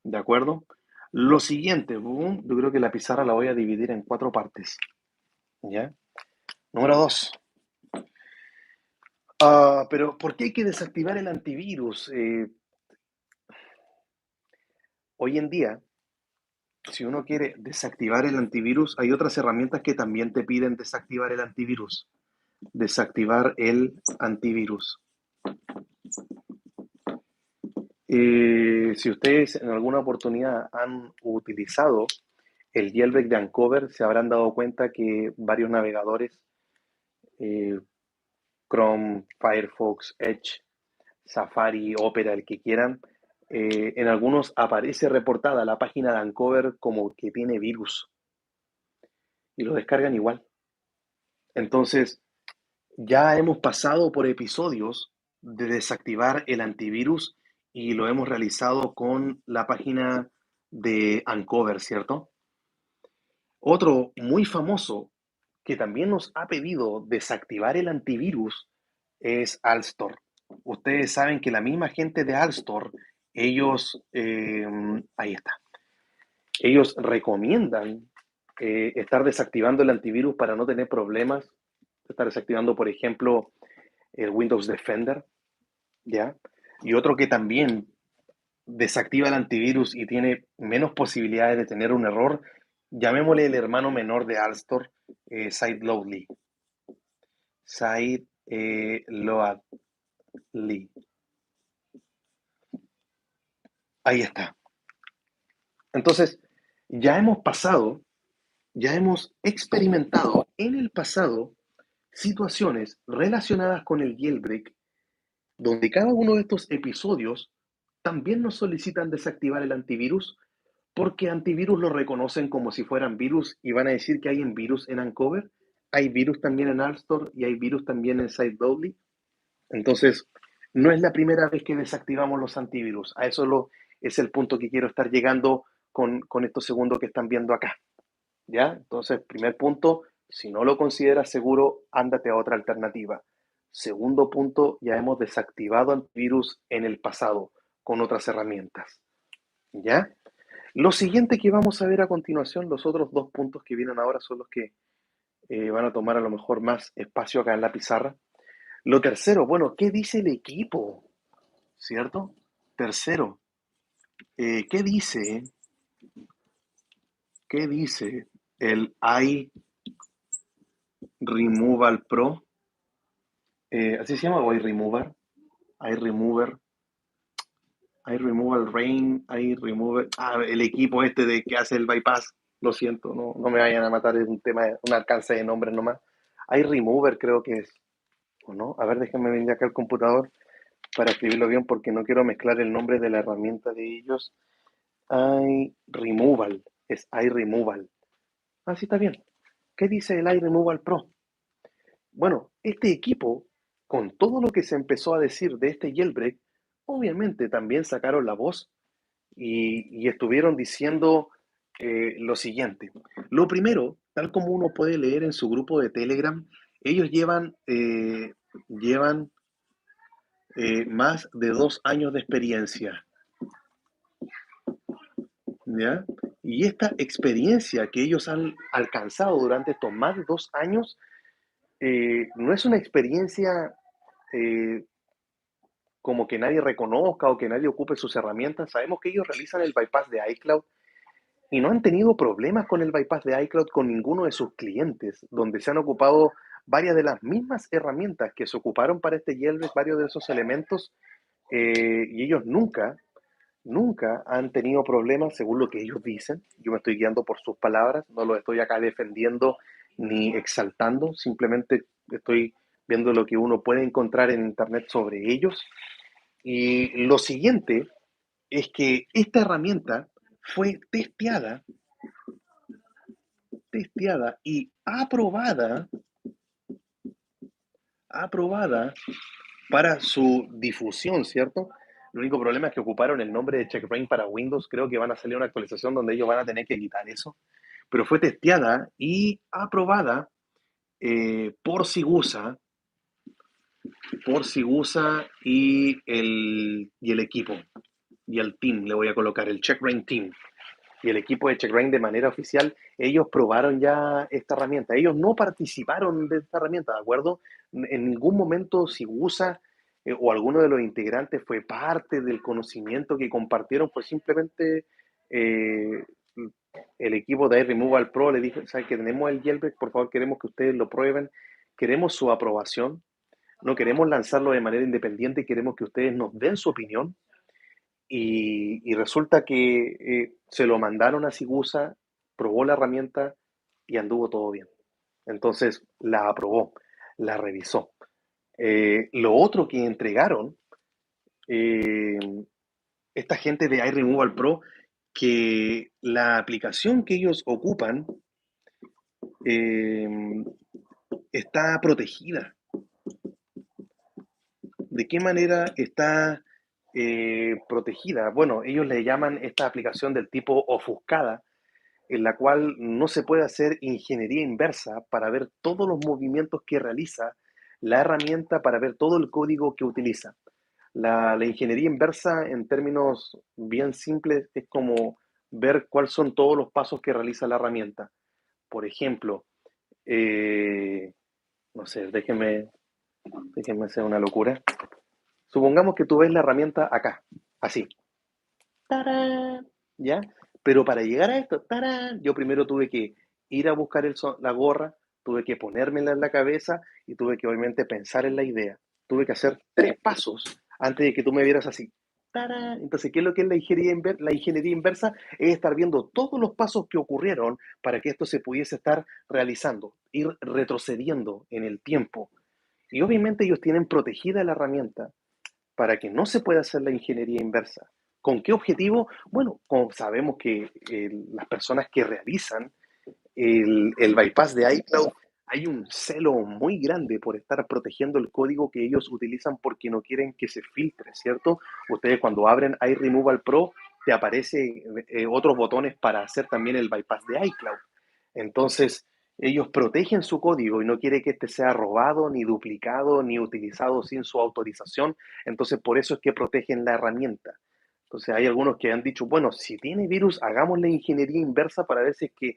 ¿De acuerdo? Lo siguiente, yo creo que la pizarra la voy a dividir en 4 partes. ¿Ya? Número 2. Pero, ¿por qué hay que desactivar el antivirus? Hoy en día, si uno quiere desactivar el antivirus, hay otras herramientas que también te piden desactivar el antivirus. Desactivar el antivirus. Si ustedes en alguna oportunidad han utilizado el jailbreak de Uncover, se habrán dado cuenta que varios navegadores, eh, Chrome, Firefox, Edge, Safari, Opera, el que quieran, en algunos aparece reportada la página de Uncover como que tiene virus y lo descargan igual. Entonces, ya hemos pasado por episodios de desactivar el antivirus y lo hemos realizado con la página de Uncover, ¿cierto? Otro muy famoso que también nos ha pedido desactivar el antivirus es Alstor. Ustedes saben que la misma gente de Alstor, ellos, ahí está, ellos recomiendan estar desactivando el antivirus para no tener problemas, estar desactivando, por ejemplo, el Windows Defender, ¿ya? Y otro que también desactiva el antivirus y tiene menos posibilidades de tener un error, llamémosle el hermano menor de Alstor, SiteLoadly. SiteLoadly. Ahí está. Entonces, ya hemos pasado, ya hemos experimentado en el pasado situaciones relacionadas con el jailbreak, donde cada uno de estos episodios también nos solicitan desactivar el antivirus porque antivirus lo reconocen como si fueran virus y van a decir que hay en virus en Uncover, hay virus también en Alstor y hay virus también en SiteLoadly. Entonces, No es la primera vez que desactivamos los antivirus. A eso es el punto que quiero estar llegando con estos segundos que están viendo acá. ¿Ya? Entonces, primer punto, si no lo consideras seguro, ándate a otra alternativa. Segundo punto, ya hemos desactivado antivirus en el pasado con otras herramientas. ¿Ya? Lo siguiente que vamos a ver a continuación, los otros dos puntos que vienen ahora son los que van a tomar a lo mejor más espacio acá en la pizarra. Lo tercero, bueno, ¿qué dice el equipo? ¿Cierto? Tercero, ¿qué dice? ¿Qué dice el iRemoval Pro? ¿Así se llama? ¿O iRemover? iRemover, iRemoval Rain, iRemover. Ah, el equipo este de que hace el bypass. Lo siento, no me vayan a matar, es un tema, un alcance de nombres nomás. iRemover creo que es, ¿o no? A ver, déjenme venir acá al computador para escribirlo bien porque no quiero mezclar el nombre de la herramienta de ellos. iRemoval, es iRemoval. Ah, sí, está bien. ¿Qué dice el iRemoval Pro? Bueno, este equipo, con todo lo que se empezó a decir de este jailbreak, obviamente también sacaron la voz y estuvieron diciendo lo siguiente. Lo primero, tal como uno puede leer en su grupo de Telegram, ellos llevan más de 2 años de experiencia, ¿ya? Y esta experiencia que ellos han alcanzado durante estos más de 2 años no es una experiencia eh, como que nadie reconozca o que nadie ocupe sus herramientas. Sabemos que ellos realizan el bypass de iCloud y no han tenido problemas con el bypass de iCloud con ninguno de sus clientes, donde se han ocupado varias de las mismas herramientas que se ocuparon para este jailbreak, varios de esos elementos, y ellos nunca han tenido problemas según lo que ellos dicen. Yo me estoy guiando por sus palabras, no lo estoy acá defendiendo ni exaltando, simplemente estoy viendo lo que uno puede encontrar en internet sobre ellos. Y lo siguiente es que esta herramienta fue testeada y aprobada para su difusión, ¿cierto? El único problema es que ocuparon el nombre de CheckRain para Windows. Creo que van a salir una actualización donde ellos van a tener que quitar eso. Pero fue testeada y aprobada por Sigusa y el equipo y el team. Le voy a colocar el CheckRain Team. Y el equipo de CheckRain de manera oficial, ellos probaron ya esta herramienta. Ellos no participaron de esta herramienta, ¿de acuerdo? En ningún momento si usa o alguno de los integrantes fue parte del conocimiento que compartieron, pues simplemente eh, el equipo de iRemoval Pro le dijo, ¿saben que tenemos el jailbreak? Por favor, queremos que ustedes lo prueben, queremos su aprobación, no queremos lanzarlo de manera independiente, queremos que ustedes nos den su opinión y resulta que se lo mandaron a Sigusa, probó la herramienta y anduvo todo bien. Entonces la aprobó, la revisó. Lo otro que entregaron, eh, esta gente de iRemoval Pro, que la aplicación que ellos ocupan eh, está protegida. ¿De qué manera está protegida? Bueno, ellos le llaman esta aplicación del tipo ofuscada, en la cual no se puede hacer ingeniería inversa para ver todos los movimientos que realiza la herramienta, para ver todo el código que utiliza. La ingeniería inversa, en términos bien simples, es como ver cuáles son todos los pasos que realiza la herramienta. Por ejemplo, eh, no sé, déjenme hacer una locura. Supongamos que tú ves la herramienta acá, así. ¡Tarán! ¿Ya? Pero para llegar a esto, ¡tarán! Yo primero tuve que ir a buscar la gorra, tuve que ponérmela en la cabeza y tuve que obviamente pensar en la idea. Tuve que hacer 3 pasos antes de que tú me vieras así. ¡Tarán! Entonces, ¿qué es lo que es la ingeniería inversa? Es estar viendo todos los pasos que ocurrieron para que esto se pudiese estar realizando, ir retrocediendo en el tiempo. Y obviamente ellos tienen protegida la herramienta para que no se pueda hacer la ingeniería inversa. ¿Con qué objetivo? Bueno, como sabemos que las personas que realizan el bypass de iCloud hay un celo muy grande por estar protegiendo el código que ellos utilizan porque no quieren que se filtre, ¿cierto? Ustedes cuando abren iRemoval Pro, te aparece otros botones para hacer también el bypass de iCloud. Entonces, ellos protegen su código y no quiere que este sea robado, ni duplicado, ni utilizado sin su autorización. Entonces, por eso es que protegen la herramienta. Entonces, hay algunos que han dicho, bueno, si tiene virus, hagamos la ingeniería inversa para ver si es que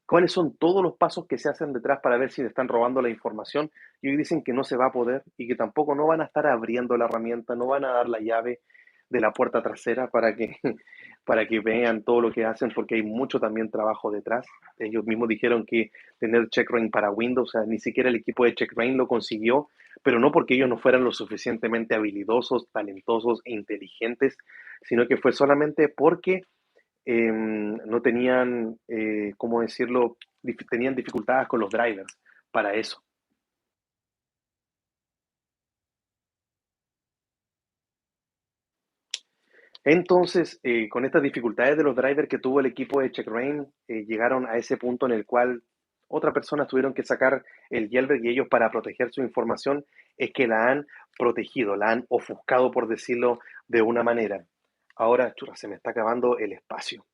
cuáles son todos los pasos que se hacen detrás para ver si le están robando la información. Y hoy dicen que no se va a poder y que tampoco no van a estar abriendo la herramienta, no van a dar la llave de la puerta trasera para que, para que vean todo lo que hacen, porque hay mucho también trabajo detrás. Ellos mismos dijeron que tener checkra1n para Windows, o sea, ni siquiera el equipo de checkra1n lo consiguió, pero no porque ellos no fueran lo suficientemente habilidosos, talentosos e inteligentes, sino que fue solamente porque no tenían, ¿cómo decirlo? Tenían dificultades con los drivers para eso. Entonces, con estas dificultades de los drivers que tuvo el equipo de checkra1n, llegaron a ese punto en el cual otras personas tuvieron que sacar el jailbreak y ellos para proteger su información es que la han protegido, la han ofuscado, por decirlo de una manera. Ahora, churra, se me está acabando el espacio.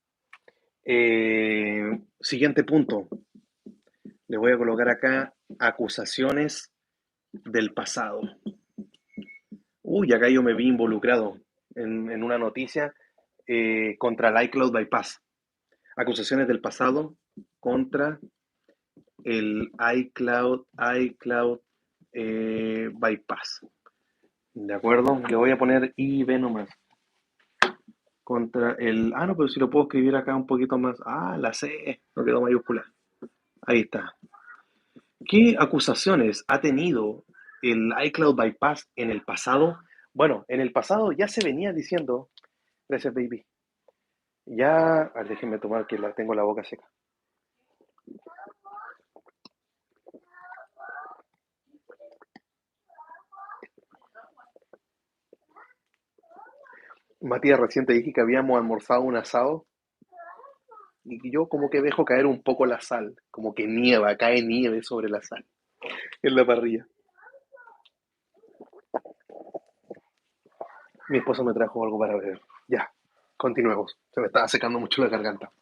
Siguiente punto. Le voy a colocar acá acusaciones del pasado. Uy, acá yo me vi involucrado en una noticia contra el iCloud Bypass. Acusaciones del pasado contra el iCloud Bypass. ¿De acuerdo? Le voy a poner IB nomás. Contra el... Ah, no, pero si lo puedo escribir acá un poquito más. Ah, la C, no quedó mayúscula. Ahí está. ¿Qué acusaciones ha tenido el iCloud Bypass en el pasado? Bueno, en el pasado ya se venía diciendo, gracias baby, ya, a ver, déjenme tomar que tengo la boca seca. Matías, recién te dije que habíamos almorzado un asado y que yo como que dejo caer un poco la sal, como que nieva, cae nieve sobre la sal en la parrilla. Mi esposo me trajo algo para beber. Ya, continuemos. Se me estaba secando mucho la garganta.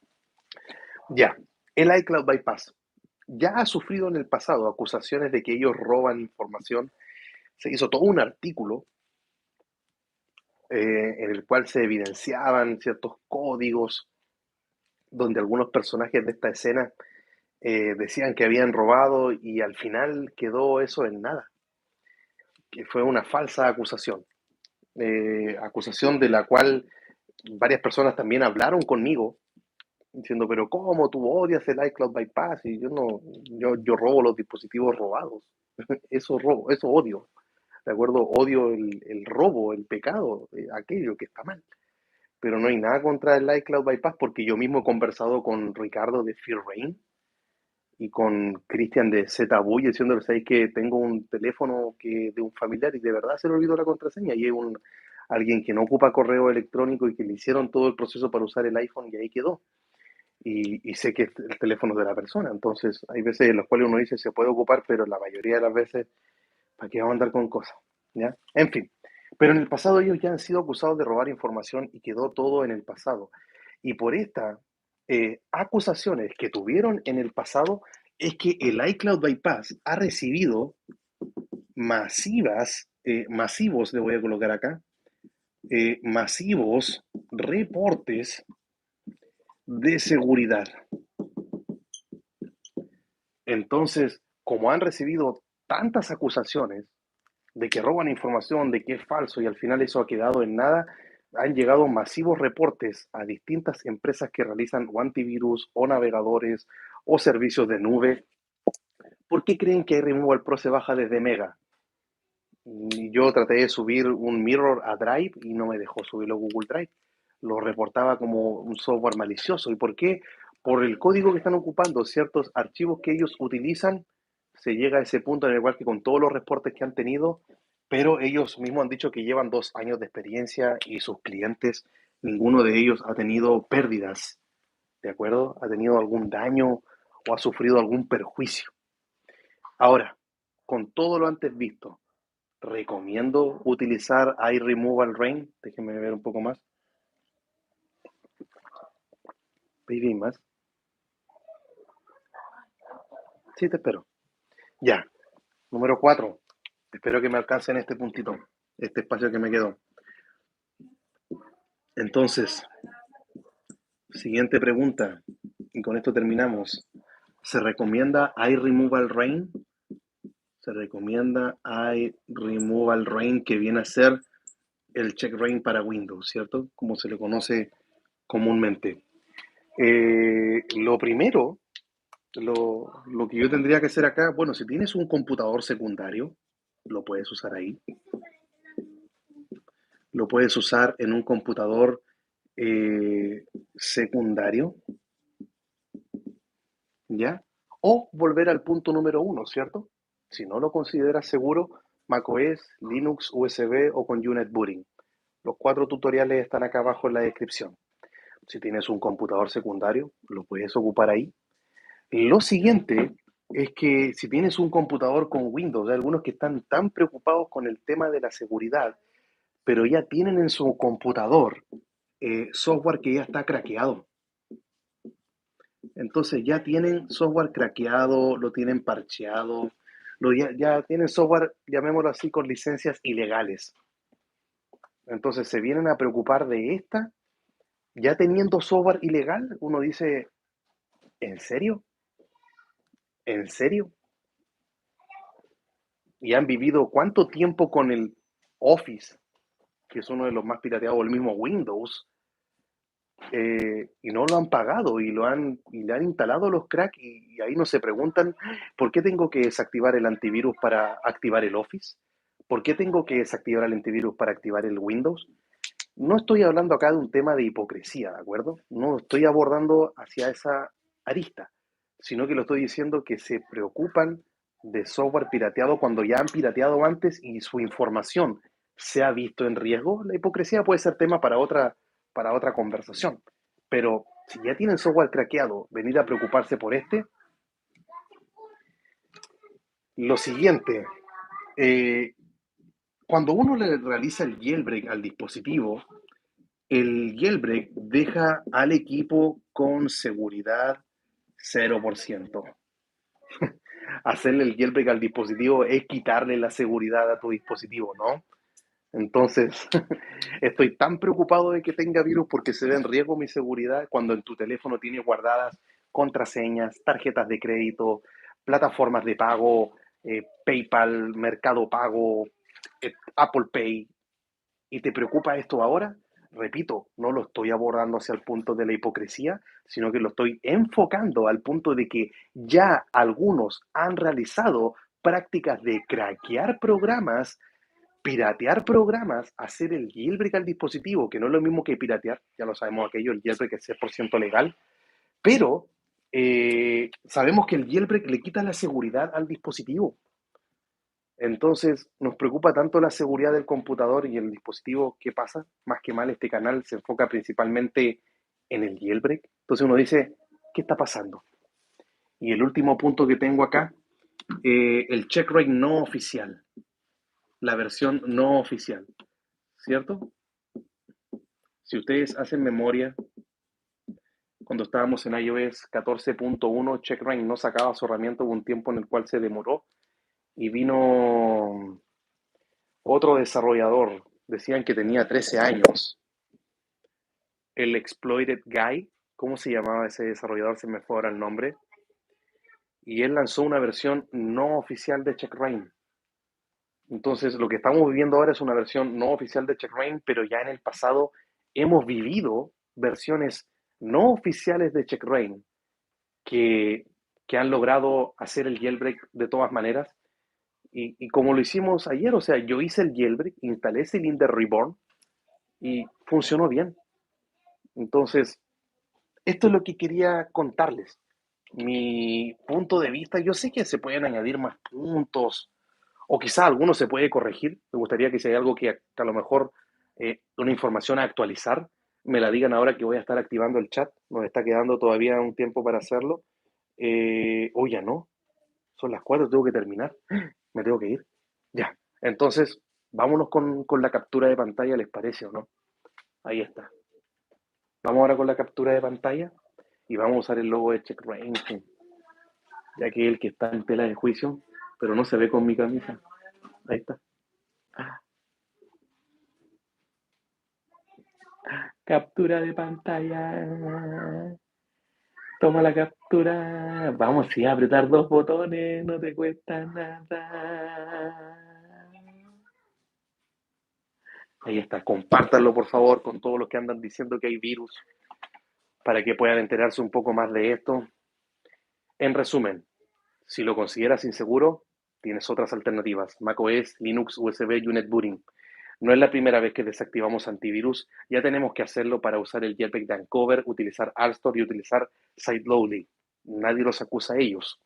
Ya, el iCloud Bypass ya ha sufrido en el pasado acusaciones de que ellos roban información. Se hizo todo un artículo en el cual se evidenciaban ciertos códigos donde algunos personajes de esta escena decían que habían robado y al final quedó eso en nada, que fue una falsa acusación, acusación de la cual varias personas también hablaron conmigo diciendo, pero ¿cómo tú odias el iCloud Bypass? Y yo no, yo robo los dispositivos robados, eso robo, eso odio, ¿de acuerdo? Odio el robo, el pecado, aquello que está mal. Pero no hay nada contra el iCloud Bypass porque yo mismo he conversado con Ricardo de Fear Rain y con Cristian de Zetabu diciéndoles ahí que tengo un teléfono que, de un familiar y de verdad se le olvidó la contraseña y es alguien que no ocupa correo electrónico y que le hicieron todo el proceso para usar el iPhone y ahí quedó. Y sé que es el teléfono de la persona, entonces hay veces en las cuales uno dice se puede ocupar, pero la mayoría de las veces, ¿para qué vamos a andar con cosas? ¿Ya? En fin, pero en el pasado ellos ya han sido acusados de robar información y quedó todo en el pasado. Y por estas acusaciones que tuvieron en el pasado es que el iCloud Bypass ha recibido masivos, le voy a colocar acá, masivos reportes de seguridad. Entonces, como han recibido tantas acusaciones de que roban información, de que es falso y al final eso ha quedado en nada, han llegado masivos reportes a distintas empresas que realizan o antivirus o navegadores o servicios de nube. ¿Por qué creen que iRemoval Pro se baja desde Mega? Yo traté de subir un mirror a Drive y no me dejó subirlo a Google Drive. Lo reportaba como un software malicioso. ¿Y por qué? Por el código que están ocupando, ciertos archivos que ellos utilizan, se llega a ese punto en el cual que con todos los reportes que han tenido, pero ellos mismos han dicho que llevan 2 años de experiencia y sus clientes, ninguno de ellos ha tenido pérdidas, ¿de acuerdo? Ha tenido algún daño o ha sufrido algún perjuicio. Ahora, con todo lo antes visto, recomiendo utilizar iRemoval Rain. Déjenme ver un poco más. ¿Veis más? Sí, te espero. Ya. Número 4. Espero que me alcancen este puntito, este espacio que me quedó. Entonces, siguiente pregunta, y con esto terminamos. ¿Se recomienda iRemoval Rain? Se recomienda iRemoval Rain, que viene a ser el check rain para Windows, ¿cierto? Como se le conoce comúnmente. Lo primero, lo que yo tendría que hacer acá, bueno, si tienes un computador secundario, lo puedes usar ahí. Lo puedes usar en un computador secundario, ¿ya? O volver al punto número uno, ¿cierto? Si no lo consideras seguro, macOS, Linux, USB o con Unit Booting. Los 4 tutoriales están acá abajo en la descripción. Si tienes un computador secundario, lo puedes ocupar ahí. Lo siguiente es que si tienes un computador con Windows, hay algunos que están tan preocupados con el tema de la seguridad, pero ya tienen en su computador software que ya está craqueado. Entonces ya tienen software craqueado, lo tienen parcheado, ya tienen software, llamémoslo así, con licencias ilegales. Entonces se vienen a preocupar de esta, ya teniendo software ilegal, uno dice, ¿en serio? ¿En serio? Y han vivido cuánto tiempo con el Office, que es uno de los más pirateados, el mismo Windows, y no lo han pagado y le han instalado los cracks y ahí no se preguntan por qué tengo que desactivar el antivirus para activar el Office, por qué tengo que desactivar el antivirus para activar el Windows. No estoy hablando acá de un tema de hipocresía, ¿de acuerdo? No estoy abordando hacia esa arista, sino que lo estoy diciendo que se preocupan de software pirateado cuando ya han pirateado antes y su información se ha visto en riesgo. La hipocresía puede ser tema para otra conversación, pero si ya tienen software craqueado, venir a preocuparse por este. Lo siguiente, eh, cuando uno le realiza el jailbreak al dispositivo, el jailbreak deja al equipo con seguridad 0%. Hacerle el jailbreak al dispositivo es quitarle la seguridad a tu dispositivo, ¿no? Entonces, estoy tan preocupado de que tenga virus porque se ve en riesgo mi seguridad cuando en tu teléfono tienes guardadas contraseñas, tarjetas de crédito, plataformas de pago, PayPal, Mercado Pago, Apple Pay, y te preocupa esto ahora. Repito, no lo estoy abordando hacia el punto de la hipocresía, sino que lo estoy enfocando al punto de que ya algunos han realizado prácticas de craquear programas, piratear programas, hacer el jailbreak al dispositivo, que no es lo mismo que piratear, ya lo sabemos aquello, el jailbreak es 100% legal, pero sabemos que el jailbreak le quita la seguridad al dispositivo. Entonces, nos preocupa tanto la seguridad del computador y el dispositivo, ¿qué pasa? Más que mal, este canal se enfoca principalmente en el jailbreak. Entonces uno dice, ¿qué está pasando? Y el último punto que tengo acá, el checkrate no oficial, la versión no oficial, ¿cierto? Si ustedes hacen memoria, cuando estábamos en iOS 14.1, checkrate no sacaba su herramienta, hubo un tiempo en el cual se demoró y vino otro desarrollador, decían que tenía 13 años, el Exploited Guy, ¿cómo se llamaba ese desarrollador? Se me fue ahora el nombre. Y él lanzó una versión no oficial de CheckRain. Entonces, lo que estamos viviendo ahora es una versión no oficial de CheckRain, pero ya en el pasado hemos vivido versiones no oficiales de CheckRain que, que han logrado hacer el jailbreak de todas maneras. Y como lo hicimos ayer, o sea, yo hice el jailbreak, instalé Cylinder Reborn y funcionó bien. Entonces, esto es lo que quería contarles. Mi punto de vista, yo sé que se pueden añadir más puntos o quizá alguno se puede corregir. Me gustaría que si hay algo que a lo mejor una información a actualizar, me la digan ahora que voy a estar activando el chat. Nos está quedando todavía un tiempo para hacerlo. O ya no. Son las 4, tengo que terminar. Me tengo que ir. Ya. Entonces, vámonos con la captura de pantalla, ¿les parece o no? Ahí está. Vamos ahora con la captura de pantalla y vamos a usar el logo de CheckRanking, ya que es el que está en tela de juicio, pero no se ve con mi camisa. Ahí está. Captura de pantalla. Toma la captura. Vamos, sí, a apretar dos botones, no te cuesta nada. Ahí está, compártanlo por favor con todos los que andan diciendo que hay virus para que puedan enterarse un poco más de esto. En resumen, si lo consideras inseguro, tienes otras alternativas: macOS, Linux, USB y Booting. No es la primera vez que desactivamos antivirus, ya tenemos que hacerlo para usar el jailbreak de Uncover, utilizar Alstor y utilizar Sideloading. Nadie los acusa a ellos.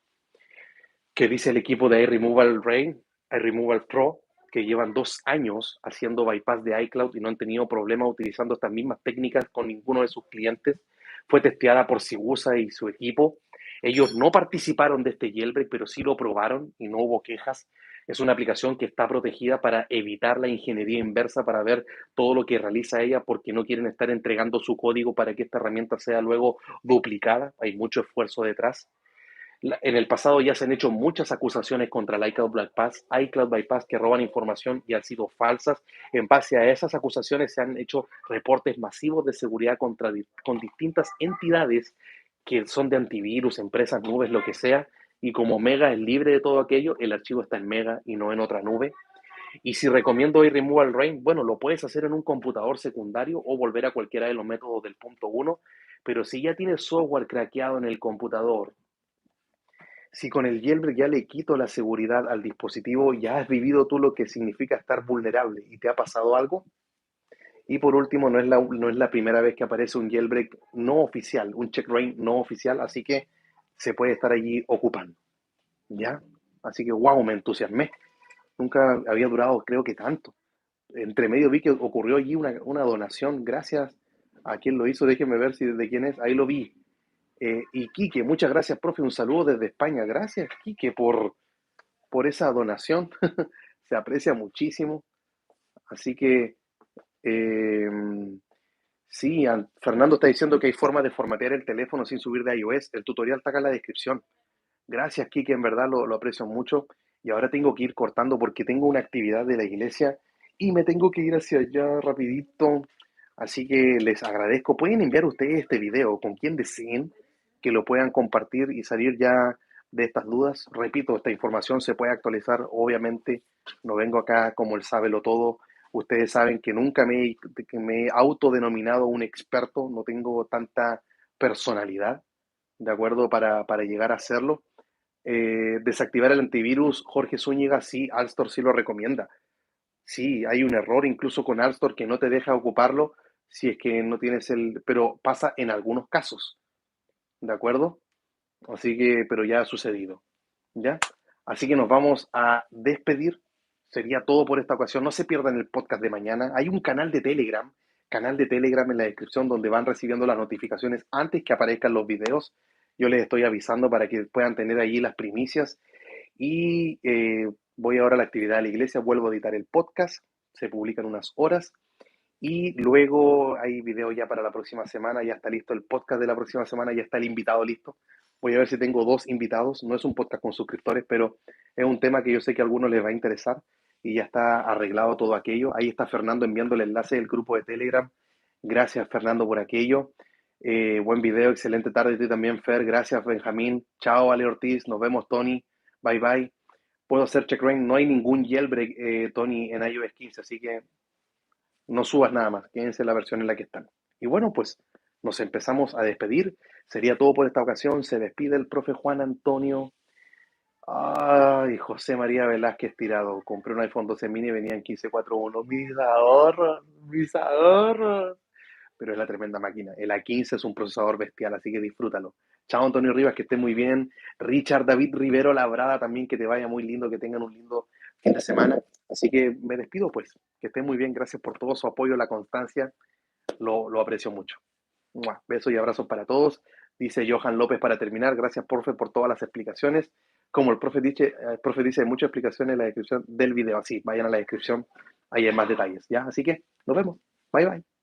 ¿Qué dice el equipo de iRemoval Rain, iRemoval Pro? Que llevan 2 años haciendo bypass de iCloud y no han tenido problemas utilizando estas mismas técnicas con ninguno de sus clientes. Fue testeada por Sigusa y su equipo. Ellos no participaron de este jailbreak, pero sí lo probaron y no hubo quejas. Es una aplicación que está protegida para evitar la ingeniería inversa, para ver todo lo que realiza ella, porque no quieren estar entregando su código para que esta herramienta sea luego duplicada. Hay mucho esfuerzo detrás. En el pasado ya se han hecho muchas acusaciones contra el iCloud Bypass que roban información y han sido falsas. En base a esas acusaciones se han hecho reportes masivos de seguridad con distintas entidades que son de antivirus, empresas, nubes, lo que sea. Y como Mega es libre de todo aquello, el archivo está en Mega y no en otra nube. Y si recomiendo iRemoval Rain, bueno, lo puedes hacer en un computador secundario o volver a cualquiera de los métodos del punto uno. Pero si ya tienes software craqueado en el computador, si con el jailbreak ya le quito la seguridad al dispositivo, ya has vivido tú lo que significa estar vulnerable y te ha pasado algo. Y por último, no es la primera vez que aparece un jailbreak no oficial, un checkrain no oficial, así que se puede estar allí ocupando. ¿Ya? Así que, wow, me entusiasmé. Nunca había durado, creo que tanto. Entre medio vi que ocurrió allí una donación, gracias a quien lo hizo, déjenme ver si de quién es, ahí lo vi. Y Quique, muchas gracias, profe, un saludo desde España. Gracias, Quique, por esa donación. Se aprecia muchísimo. Así que, eh, sí, Fernando está diciendo que hay forma de formatear el teléfono sin subir de iOS. El tutorial está acá en la descripción. Gracias, Kike, en verdad lo aprecio mucho. Y ahora tengo que ir cortando porque tengo una actividad de la iglesia y me tengo que ir hacia allá rapidito. Así que les agradezco. Pueden enviar ustedes este video con quien deseen que lo puedan compartir y salir ya de estas dudas. Repito, esta información se puede actualizar. Obviamente, no vengo acá como el sábelo todo. Ustedes saben que nunca me he autodenominado un experto, no tengo tanta personalidad, ¿de acuerdo? Para llegar a hacerlo. Desactivar el antivirus, Jorge Zúñiga, sí, Alstor sí lo recomienda. Sí, hay un error incluso con Alstor que no te deja ocuparlo si es que no tienes pero pasa en algunos casos, ¿de acuerdo? Así que, pero ya ha sucedido, ¿ya? Así que nos vamos a despedir. Sería todo por esta ocasión. No se pierdan el podcast de mañana. Hay un canal de Telegram en la descripción donde van recibiendo las notificaciones antes que aparezcan los videos. Yo les estoy avisando para que puedan tener allí las primicias. Y voy ahora a la actividad de la iglesia, vuelvo a editar el podcast, se publica en unas horas. Y luego hay video ya para la próxima semana, ya está listo el podcast de la próxima semana, ya está el invitado listo. Voy a ver si tengo 2 invitados, no es un podcast con suscriptores, pero es un tema que yo sé que a algunos les va a interesar y ya está arreglado todo aquello. Ahí está Fernando enviando el enlace del grupo de Telegram. Gracias Fernando por aquello. Buen video, excelente tarde a ti también, Fer. Gracias Benjamín. Chao Ale Ortiz, nos vemos Tony. Bye bye. Puedo hacer checkrain, no hay ningún jailbreak, Tony, en iOS 15, así que no subas nada más, quédense en la versión en la que están. Y bueno, pues nos empezamos a despedir. Sería todo por esta ocasión. Se despide el profe Juan Antonio. Ay, José María Velázquez Tirado. Compré un iPhone 12 mini y venía en 15.4.1. Mis ahorros, mis ahorros. Pero es la tremenda máquina. El A15 es un procesador bestial, así que disfrútalo. Chao Antonio Rivas, que esté muy bien. Richard David Rivero Labrada también, que te vaya muy lindo, que tengan un lindo fin de semana. Así que me despido pues, que esté muy bien. Gracias por todo su apoyo, la constancia, lo aprecio mucho. ¡Mua! Besos y abrazos para todos. Dice Johan López para terminar. Gracias, profe, por todas las explicaciones. Como el profe dice, hay muchas explicaciones en la descripción del video. Así, vayan a la descripción, ahí hay más detalles, ¿ya? Así que nos vemos. Bye bye.